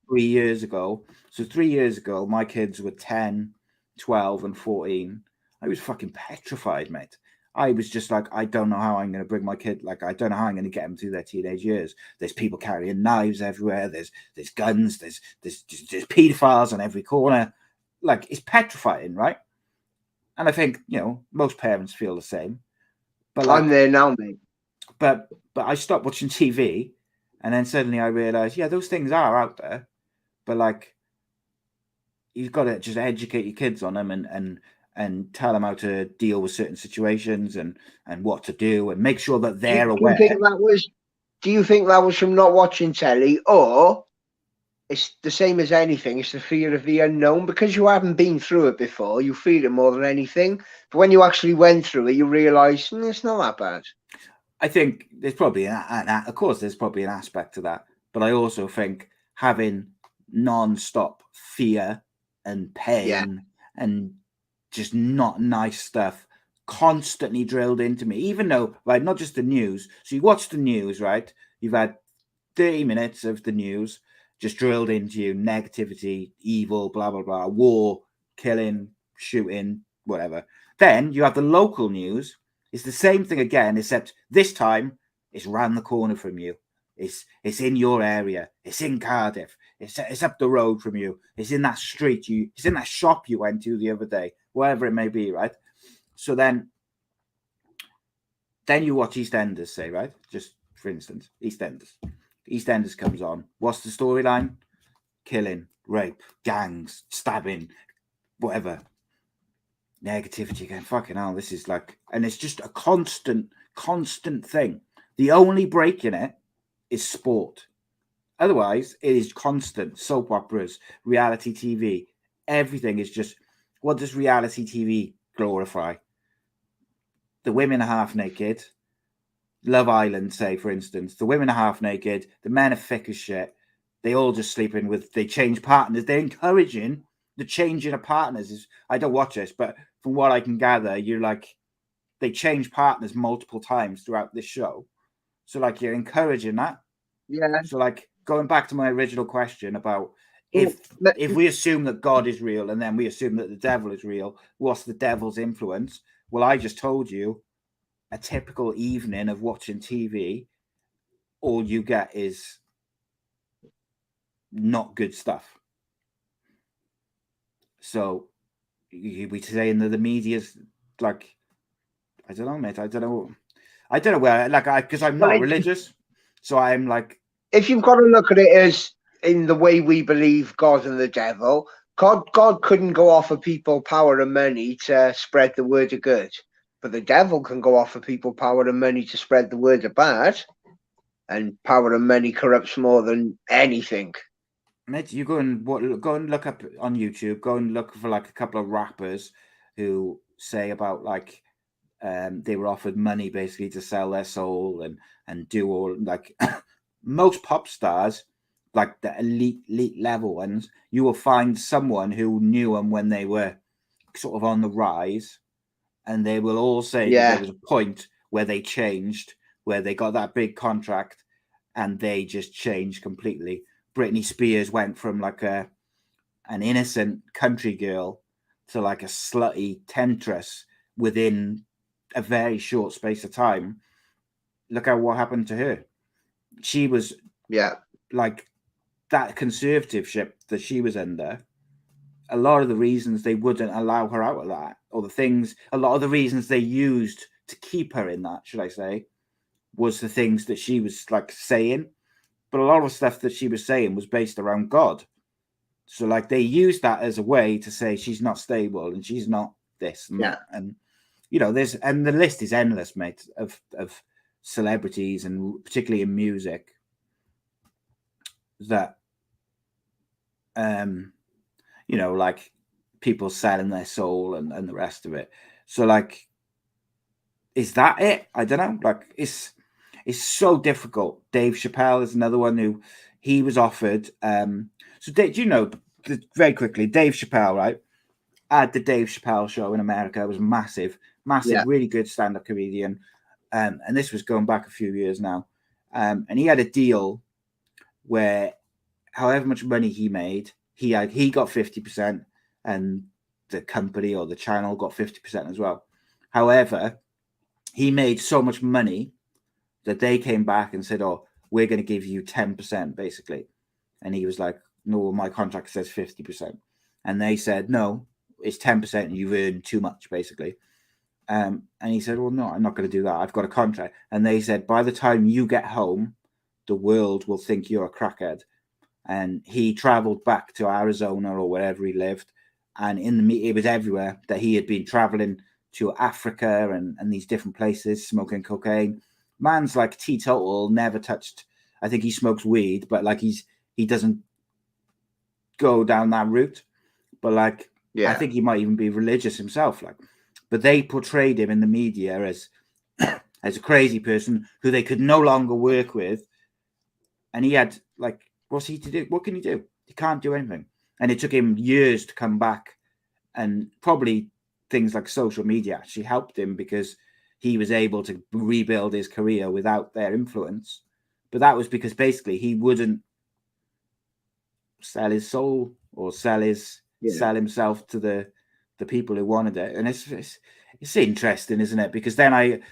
3 years ago. So 3 years ago, my kids were 10, 12, and 14. I was fucking petrified, mate. I was just like, I don't know how I'm going to bring my kid. Like, I don't know how I'm going to get them through their teenage years. There's people carrying knives everywhere. There's guns. There's pedophiles on every corner. Like, it's petrifying, right? And I think, you know, most parents feel the same. But like, I'm there now, mate. But I stopped watching TV, and then suddenly I realized, yeah, those things are out there. But like, you've got to just educate your kids on them and tell them how to deal with certain situations and what to do, and make sure that they're aware. Do you think that was from not watching telly, or it's the same as anything? It's the fear of the unknown, because you haven't been through it before. You feel it more than anything. But when you actually went through it, you realise it's not that bad. I think there's probably of course there's probably an aspect to that, but I also think having non-stop fear and pain and just not nice stuff constantly drilled into me, even though, right, not just the news. So you watch the news, right? You've had 30 minutes of the news just drilled into you, negativity, evil, blah, blah, blah, war, killing, shooting, whatever. Then you have the local news. It's the same thing again, except this time it's round the corner from you. It's in your area. It's in Cardiff. It's up the road from you. It's in that street. It's in that shop you went to the other day, wherever it may be, right? So then you watch EastEnders, say, right? Just for instance, EastEnders. EastEnders comes on. What's the storyline? Killing, rape, gangs, stabbing, whatever. Negativity again. Fucking hell, this is like, and it's just a constant thing. The only break in it is sport. Otherwise, it is constant. Soap operas, reality TV, everything is just, what does reality TV glorify? The women are half naked. Love Island, say, for instance, the women are half naked, the men are thick as shit. They all just sleeping with, they change partners. They're encouraging the changing of partners. I don't watch this, but from what I can gather, you're like, they change partners multiple times throughout this show. So like, you're encouraging that. Yeah. So like, going back to my original question about if we assume that God is real and then we assume that the devil is real, what's the devil's influence? Well, I just told you, a typical evening of watching TV, all you get is not good stuff. So we saying that the media's like, I don't know, mate. I don't know where, like, because I'm not religious, so I'm like, if you've got to look at it as in the way we believe God and the devil, God couldn't go offer people power and money to spread the word of good, but the devil can go offer people power and money to spread the word of bad, and power and money corrupts more than anything. Mate, you go and look up on YouTube. Go and look for like a couple of rappers who say about like they were offered money basically to sell their soul and do all, like most pop stars, like the elite level ones, you will find someone who knew them when they were sort of on the rise, and they will all say that there was a point where they changed, where they got that big contract and they just changed completely. Britney Spears went from like an innocent country girl to like a slutty temptress within a very short space of time. Look at what happened to her. She was like that conservativeship that she was under. A lot of the reasons they wouldn't allow her out of that, or a lot of the reasons they used to keep her in that, should I say, was the things that she was like saying, but a lot of stuff that she was saying was based around God. So like they used that as a way to say she's not stable and she's not this and that. And there's and the list is endless, mate, of celebrities, and particularly in music, that like people selling their soul and the rest of it. So like, is that it? I don't know. Like it's so difficult. Dave Chappelle is another one who he was offered. So Dave, very quickly, Dave Chappelle, right? At the Dave Chappelle show in America, it was massive, really good stand-up comedian. And this was going back a few years now. And he had a deal where however much money he made, he got 50%, and the company or the channel got 50% as well. However, he made so much money that they came back and said, "Oh, we're going to give you 10%, basically." And he was like, "No, my contract says 50%." And they said, "No, it's 10%, and you've earned too much, basically." And he said, "Well, no, I'm not going to do that. I've got a contract." And they said, "By the time you get home, the world will think you're a crackhead." And he traveled back to Arizona or wherever he lived, and it was everywhere that he had been traveling to Africa and these different places, smoking cocaine. Man's like teetotal, never touched. I think he smokes weed, but like he doesn't go down that route. But like, I think he might even be religious himself. Like, but they portrayed him in the media as a crazy person who they could no longer work with, and he had like, what's he to do? What can he do? He can't do anything. And it took him years to come back, and probably things like social media actually helped him because he was able to rebuild his career without their influence. But that was because basically he wouldn't sell his soul or sell himself to the people who wanted it. And it's interesting, isn't it? Because then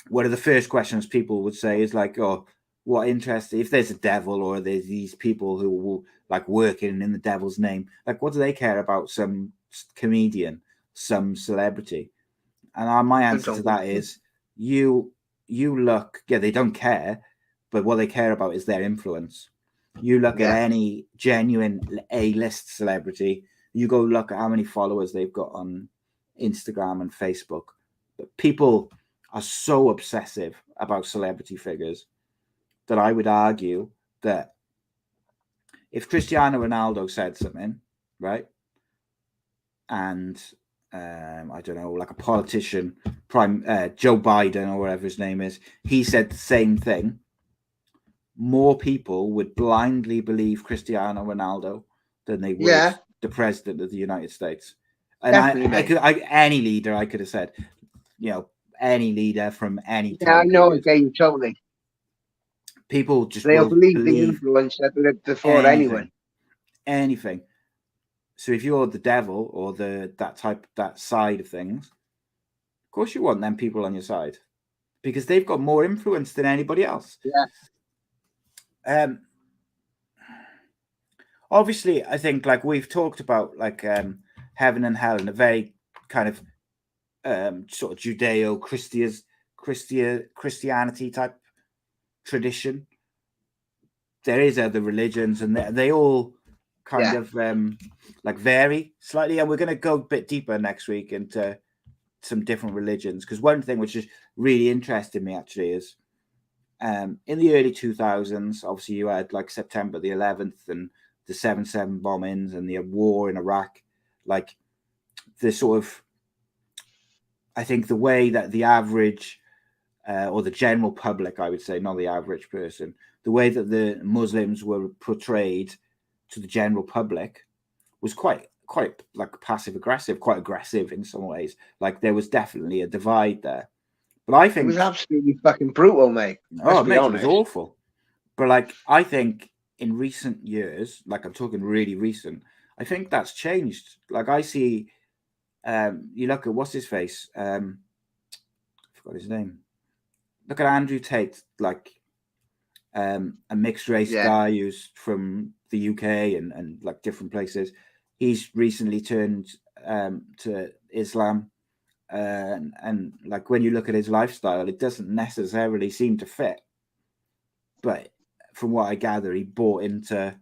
one of the first questions people would say is like, "Oh, what interest, if there's a devil or there's these people who will like working in the devil's name, like what do they care about some comedian, some celebrity?" And my answer to that is, you look, they don't care, but what they care about is their influence. You look at any genuine A-list celebrity, you go look at how many followers they've got on Instagram and Facebook. But people are so obsessive about celebrity figures that I would argue that if Cristiano Ronaldo said something, right, and I don't know, like a politician, Joe Biden or whatever his name is, he said the same thing, more people would blindly believe Cristiano Ronaldo than they would the president of the United States. And any leader, I could have said, any leader from any time. I know, again, totally. People just they'll believe the influence that lived before anyway. Anything. So if you're the devil or that side of things, of course you want them people on your side because they've got more influence than anybody else. Obviously, I think like we've talked about like heaven and hell in a very kind of sort of Judeo-Christianity type tradition. There is other religions, and they all kind of like vary slightly. And we're going to go a bit deeper next week into some different religions, because one thing which is really interesting me actually is in the early 2000s, obviously you had like September the 11th and the 7/7 bombings and the war in Iraq. Like the sort of, I think the way that the average or the general public, I would say, not the average person, the way that the Muslims were portrayed to the general public was quite like passive aggressive, quite aggressive in some ways. Like there was definitely a divide there. But I think it was absolutely fucking brutal, mate. Oh, mate, it was awful. But like I think in recent years, like I'm talking really recent, I think that's changed. Like I see, you look at what's his face, I forgot his name. Look at Andrew Tate, like a mixed race guy who's from the UK and like different places. He's recently turned to Islam. and like when you look at his lifestyle, it doesn't necessarily seem to fit. But from what I gather, he bought into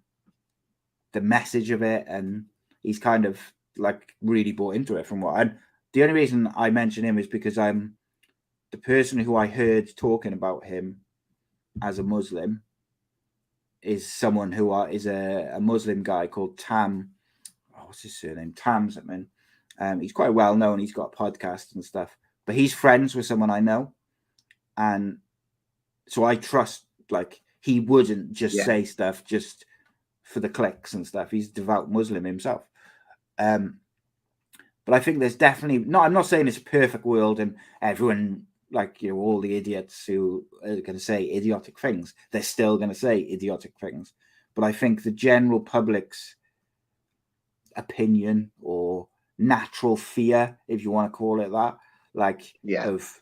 the message of it, and he's kind of like really bought into it. From what the only reason I mention him is because I'm the person who I heard talking about him as a Muslim is someone who is a Muslim guy called Tam. Oh, what's his surname? Tam something. He's quite well known. He's got a podcast and stuff, but he's friends with someone I know, and so I trust. Like he wouldn't just say stuff just for the clicks and stuff. He's a devout Muslim himself. But I think there's definitely I'm not saying it's a perfect world and everyone, like, you know, all the idiots who are going to say idiotic things, they're still going to say idiotic things. But I think the general public's opinion or natural fear, if you want to call it that, like of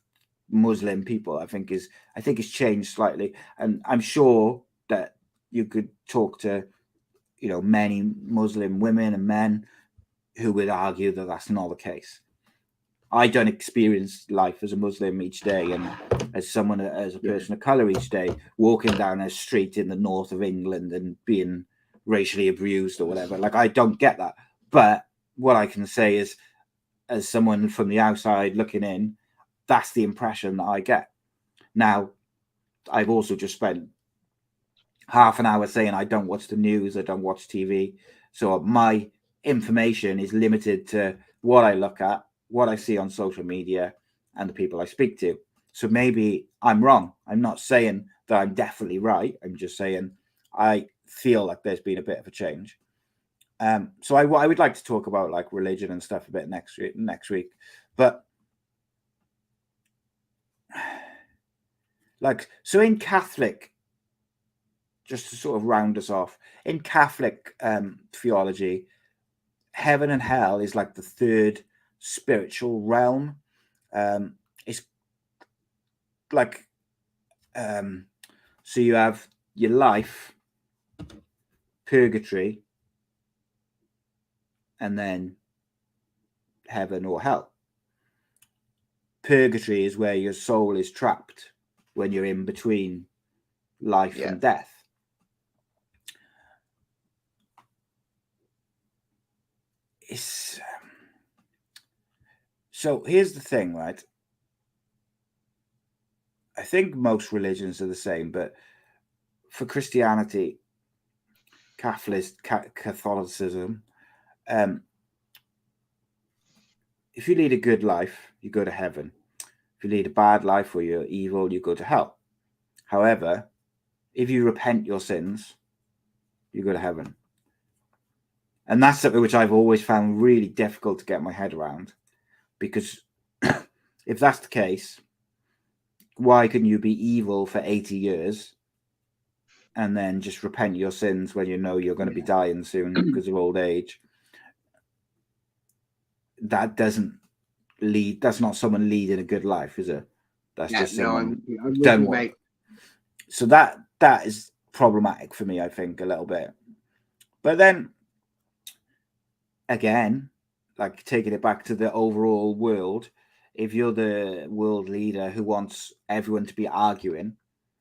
Muslim people, I think it's changed slightly. And I'm sure that you could talk to, you know, many Muslim women and men who would argue that that's not the case. I don't experience life as a Muslim each day, and as a person of color each day, walking down a street in the north of England and being racially abused or whatever. Like, I don't get that. But what I can say is, as someone from the outside looking in, that's the impression that I get. Now, I've also just spent half an hour saying I don't watch the news, I don't watch TV. So my information is limited to what I look at, what I see on social media, and the people I speak to. So maybe I'm wrong. I'm not saying that I'm definitely right. I'm just saying I feel like there's been a bit of a change. So I would like to talk about like religion and stuff a bit next week. But like, so in Catholic, just to sort of round us off, in Catholic theology, heaven and hell is like the third spiritual realm. It's like, so you have your life, purgatory, and then heaven or hell. Purgatory is where your soul is trapped when you're in between life and death. So here's the thing, right? I think most religions are the same, but for Christianity, Catholicism, if you lead a good life, you go to heaven. If you lead a bad life or you're evil, you go to hell. However, if you repent your sins, you go to heaven. And that's something which I've always found really difficult to get my head around, because if that's the case, why couldn't you be evil for 80 years and then just repent your sins when you know you're going to be dying soon because of old age? That doesn't lead. That's not someone leading a good life, is it? That's just someone done one. So that is problematic for me, I think, a little bit. But then again, like taking it back to the overall world, if you're the world leader who wants everyone to be arguing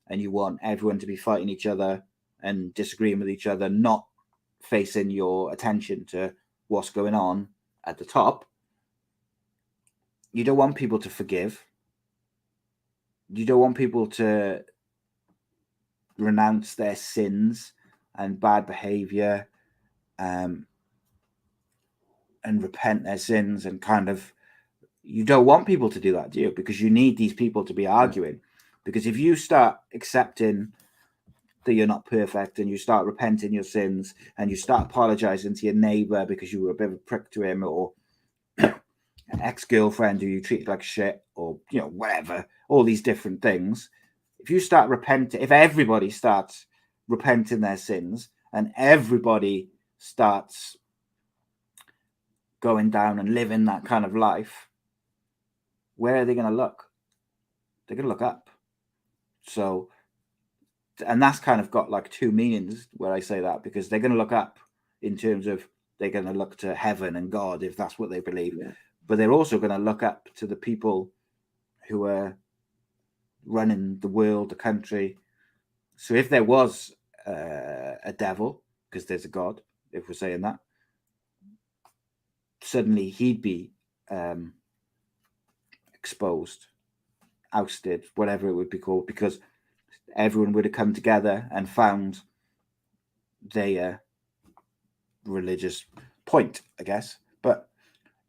and you want everyone to be fighting each other and disagreeing with each other, not facing your attention to what's going on at the top, you don't want people to forgive. You don't want people to renounce their sins and bad behavior, and repent their sins, and kind of, you don't want people to do that, do you? Because you need these people to be arguing. Because if you start accepting that you're not perfect and you start repenting your sins and you start apologizing to your neighbor because you were a bit of a prick to him, or an ex-girlfriend who you treated like shit, or, you know, whatever, all these different things, if you start repenting, if everybody starts repenting their sins and everybody starts going down and living that kind of life, where are they going to look? They're going to look up. So, and that's kind of got like two meanings where I say that, because they're going to look up in terms of they're going to look to heaven and God, if that's what they believe. but they're also going to look up to the people who are running the world, the country. So if there was a devil, because there's a God, if we're saying that, suddenly he'd be exposed, ousted, whatever it would be called, because everyone would have come together and found their religious point, I guess. But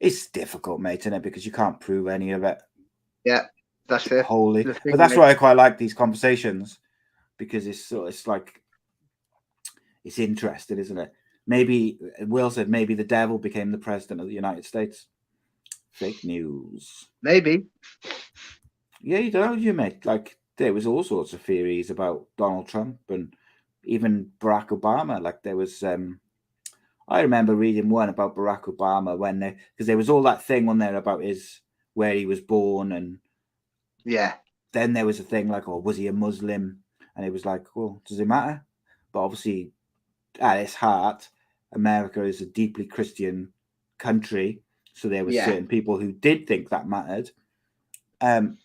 it's difficult, mate, isn't it? Because you can't prove any of it. Yeah, that's it. Wholly. But that's why I quite like these conversations, because it's like, it's interesting, isn't it? Maybe Will said maybe the devil became the president of the United States. Fake news. Maybe. Yeah, you don't know, you mate. Like, there was all sorts of theories about Donald Trump and even Barack Obama. Like, there was I remember reading one about Barack Obama because there was all that thing on there about where he was born, and yeah, then there was a thing like, oh, was he a Muslim? And it was like, well, does it matter? But obviously, at its heart, America is a deeply Christian country, so there were certain people who did think that mattered. And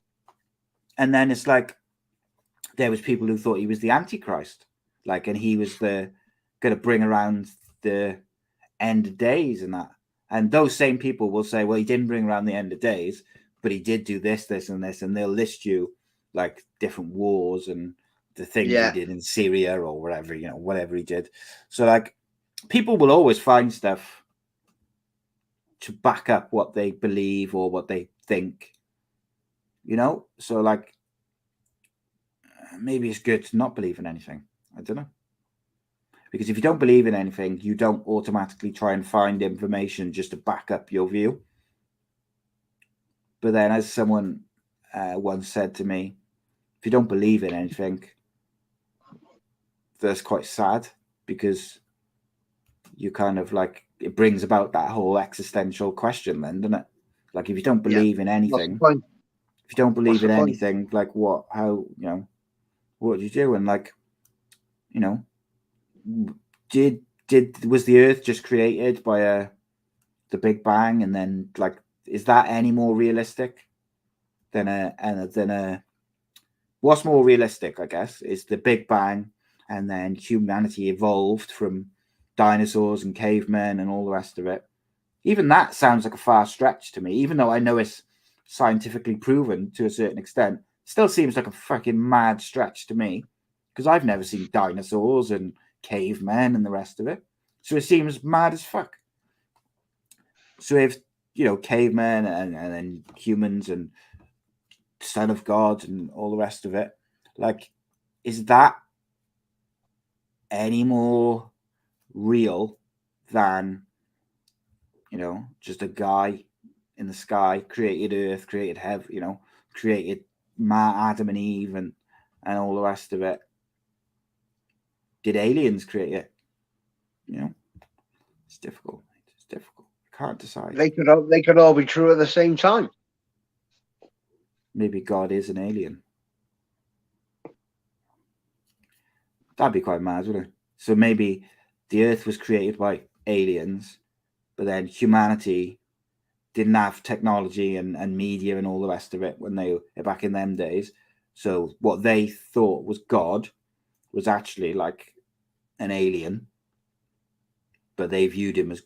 then it's like there was people who thought he was the Antichrist, like, and he was going to bring around the end of days and that. And those same people will say, well, he didn't bring around the end of days, but he did do this, this, and this, and they'll list you like different wars and the things he did in Syria or whatever, whatever he did. So like, people will always find stuff to back up what they believe or what they think, so like, maybe it's good to not believe in anything. I don't know. Because if you don't believe in anything, you don't automatically try and find information just to back up your view. But then, as someone once said to me, if you don't believe in anything, that's quite sad, because you kind of like, it brings about that whole existential question then, doesn't it? Like, if you don't believe in anything, like what, how, what do you do? And like, was the Earth just created by the Big Bang, and then like, is that any more realistic than what's more realistic, I guess, is the Big Bang, and then humanity evolved from dinosaurs and cavemen and all the rest of it. Even that sounds like a far stretch to me, even though I know it's scientifically proven to a certain extent. Still seems like a fucking mad stretch to me, because I've never seen dinosaurs and cavemen and the rest of it. So it seems mad as fuck. So if, cavemen and then humans and son of God and all the rest of it, like, is that any more real than, just a guy in the sky created Earth, created heaven, created Adam and Eve and all the rest of it? Did aliens create it? It's difficult. It's difficult. I can't decide. They could all be true at the same time. Maybe God is an alien. That'd be quite mad, wouldn't it? So maybe the Earth was created by aliens, but then humanity didn't have technology and media and all the rest of it when they were back in them days. So what they thought was God was actually like an alien, but they viewed him as,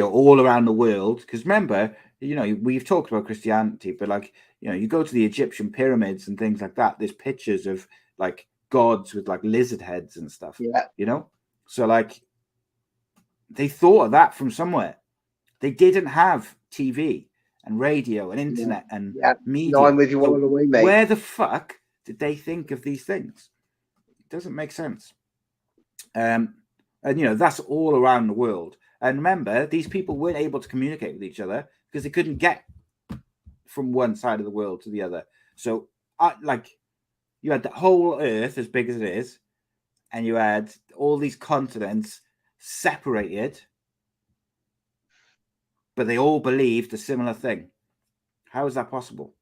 all around the world. Because remember, we've talked about Christianity, but like, you go to the Egyptian pyramids and things like that, there's pictures of like gods with like lizard heads and stuff. So like, they thought of that from somewhere. They didn't have TV and radio and internet and media. No, I'm with you all the way, mate. Where the fuck did they think of these things? It doesn't make sense. And that's all around the world. And remember, these people weren't able to communicate with each other because they couldn't get from one side of the world to the other. So, you had the whole Earth as big as it is, and you had all these continents separated, but they all believed a similar thing. How is that possible?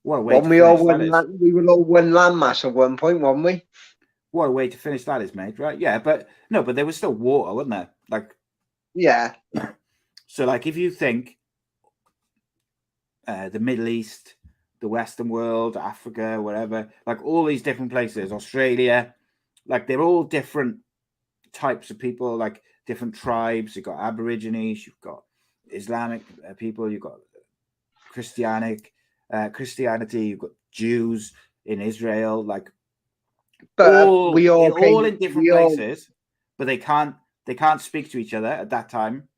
What a way to finish that is. We were all one landmass at one point, weren't we? What a way to finish that is, mate, right? Yeah, but there was still water, wasn't there? Like, yeah. So, like, if you think the Middle East, the Western world, Africa, whatever, like all these different places, Australia, like they're all different types of people, like different tribes. You've got Aborigines, you've got Islamic people, you've got Christianity, you've got Jews in Israel, like But we all in different places, but they can't speak to each other at that time.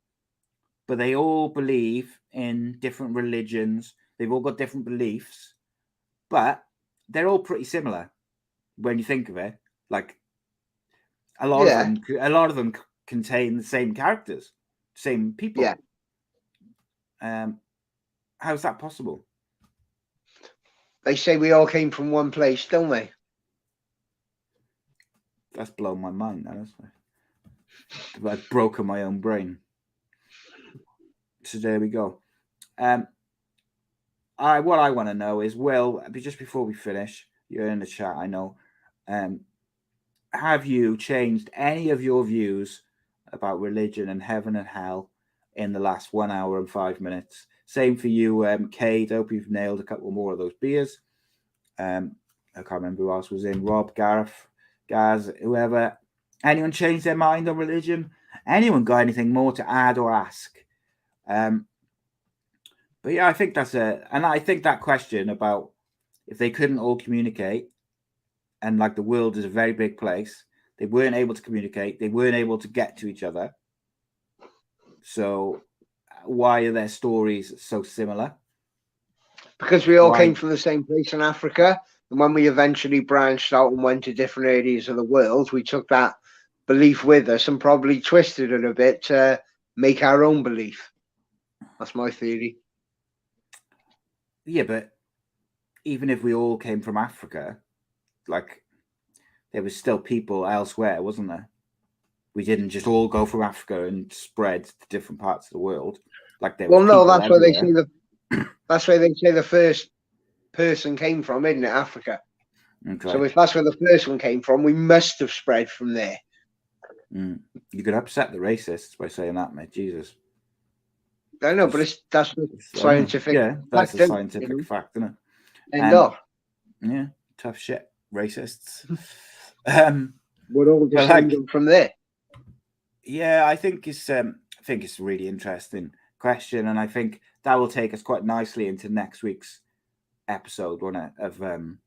But they all believe in different religions. They've all got different beliefs, but they're all pretty similar when you think of it. Like a lot of them contain the same characters, same people. Yeah. How's that possible? They say we all came from one place, don't they? That's blown my mind. I've broken my own brain. So there we go. What I want to know is, Will, just before we finish, you're in the chat, I know. Have you changed any of your views about religion and heaven and hell in the last 1 hour and 5 minutes? Same for you, Cade. Hope you've nailed a couple more of those beers. I can't remember who else was in. Rob, Gareth, Gaz, whoever. Anyone changed their mind on religion? Anyone got anything more to add or ask? But yeah, I think I think that question about if they couldn't all communicate, and like the world is a very big place, they weren't able to communicate, they weren't able to get to each other. So why are their stories so similar? Because we all came from the same place in Africa, and when we eventually branched out and went to different areas of the world, we took that belief with us and probably twisted it a bit to make our own belief. That's my theory. Yeah, but even if we all came from Africa, like there was still people elsewhere, wasn't there? We didn't just all go from Africa and spread to different parts of the world. Like there was that's where they say that's where they say the first person came from, isn't it? Africa. Okay. So if that's where the first one came from, we must have spread from there. You could upset the racists by saying that, mate. Jesus. I know, but that's the scientific. Yeah, that's a scientific fact, isn't it? End of. Yeah, tough shit, racists. We're all descended from there. Yeah, I think it's a really interesting question, and I think that will take us quite nicely into next week's episode, won't it? Of we'll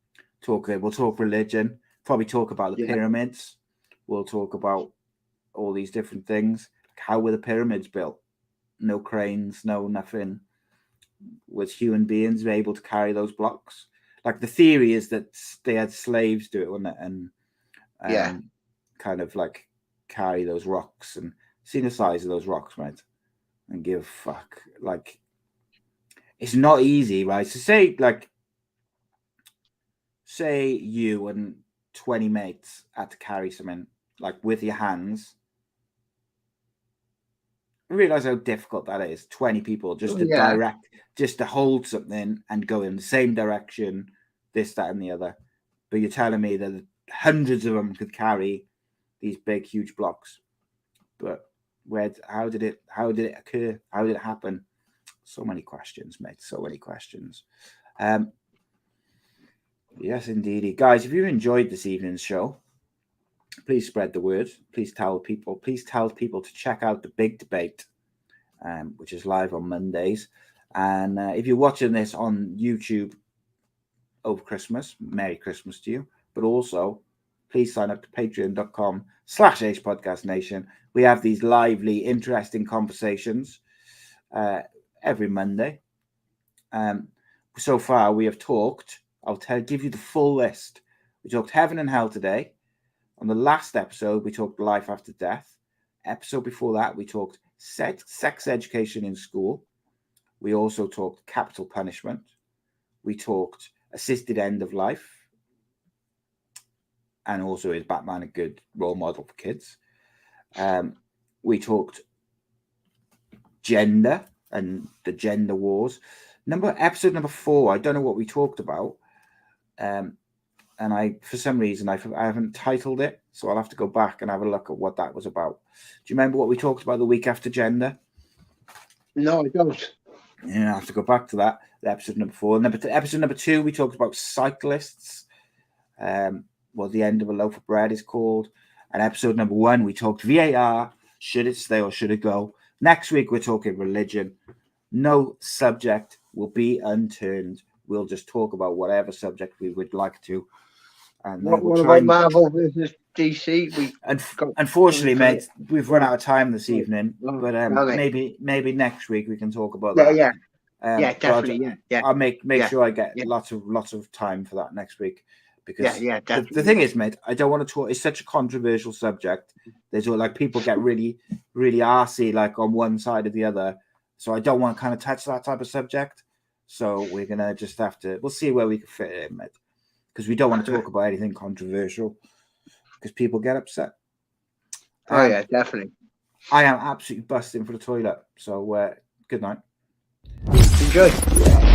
talk religion, probably talk about the pyramids. We'll talk about all these different things. How were the pyramids built? No cranes, no nothing. Was human beings able to carry those blocks? Like the theory is that they had slaves do it, wasn't it? And kind of like carry those rocks and see the size of those rocks, mate, and give a fuck. Like it's not easy, right? So say you and 20 mates had to carry something like with your hands. I realize how difficult that is. 20 people just to hold something and go in the same direction, this, that, and the other. But you're telling me that hundreds of them could carry these big, huge blocks. But how did it occur? How did it happen? So many questions, mate. So many questions. Yes, indeed. Guys, if you enjoyed this evening's show, please spread the word. Please tell people to check out the Big Debate, which is live on Mondays. And if you're watching this on YouTube over Christmas, Merry Christmas to you. But also, please sign up to patreon.com/AcePodcastNation. We have these lively, interesting conversations every Monday. So far, we have talked. Give you the full list. We talked heaven and hell today. On the last episode, we talked life after death. Episode before that, we talked sex education in school. We also talked capital punishment. We talked assisted end of life. And also, is Batman a good role model for kids? We talked gender and the gender wars. Episode number 4, I don't know what we talked about. And for some reason, I haven't titled it, so I'll have to go back and have a look at what that was about. Do you remember what we talked about the week after gender? No, I don't. Yeah, I have to go back to that. Episode number 4. Episode number 2, we talked about cyclists. What the end of a loaf of bread is called. And episode number 1, we talked VAR. Should it stay or should it go? Next week, we're talking religion. No subject will be unturned. We'll just talk about whatever subject we would like to. And what about Marvel versus DC? Unfortunately, mate, we've run out of time this evening. But maybe next week we can talk about that. Yeah, definitely. I'll make sure I get lots of time for that next week. Because the thing is, mate, I don't want to talk. It's such a controversial subject. There's like people get really, really arsey like on one side or the other. So I don't want to kind of touch that type of subject. So we're gonna just have to. We'll see where we can fit it in, mate. Because we don't want to talk about anything controversial. Because people get upset. Oh yeah, definitely. I am absolutely busting for the toilet. So good night. Enjoy.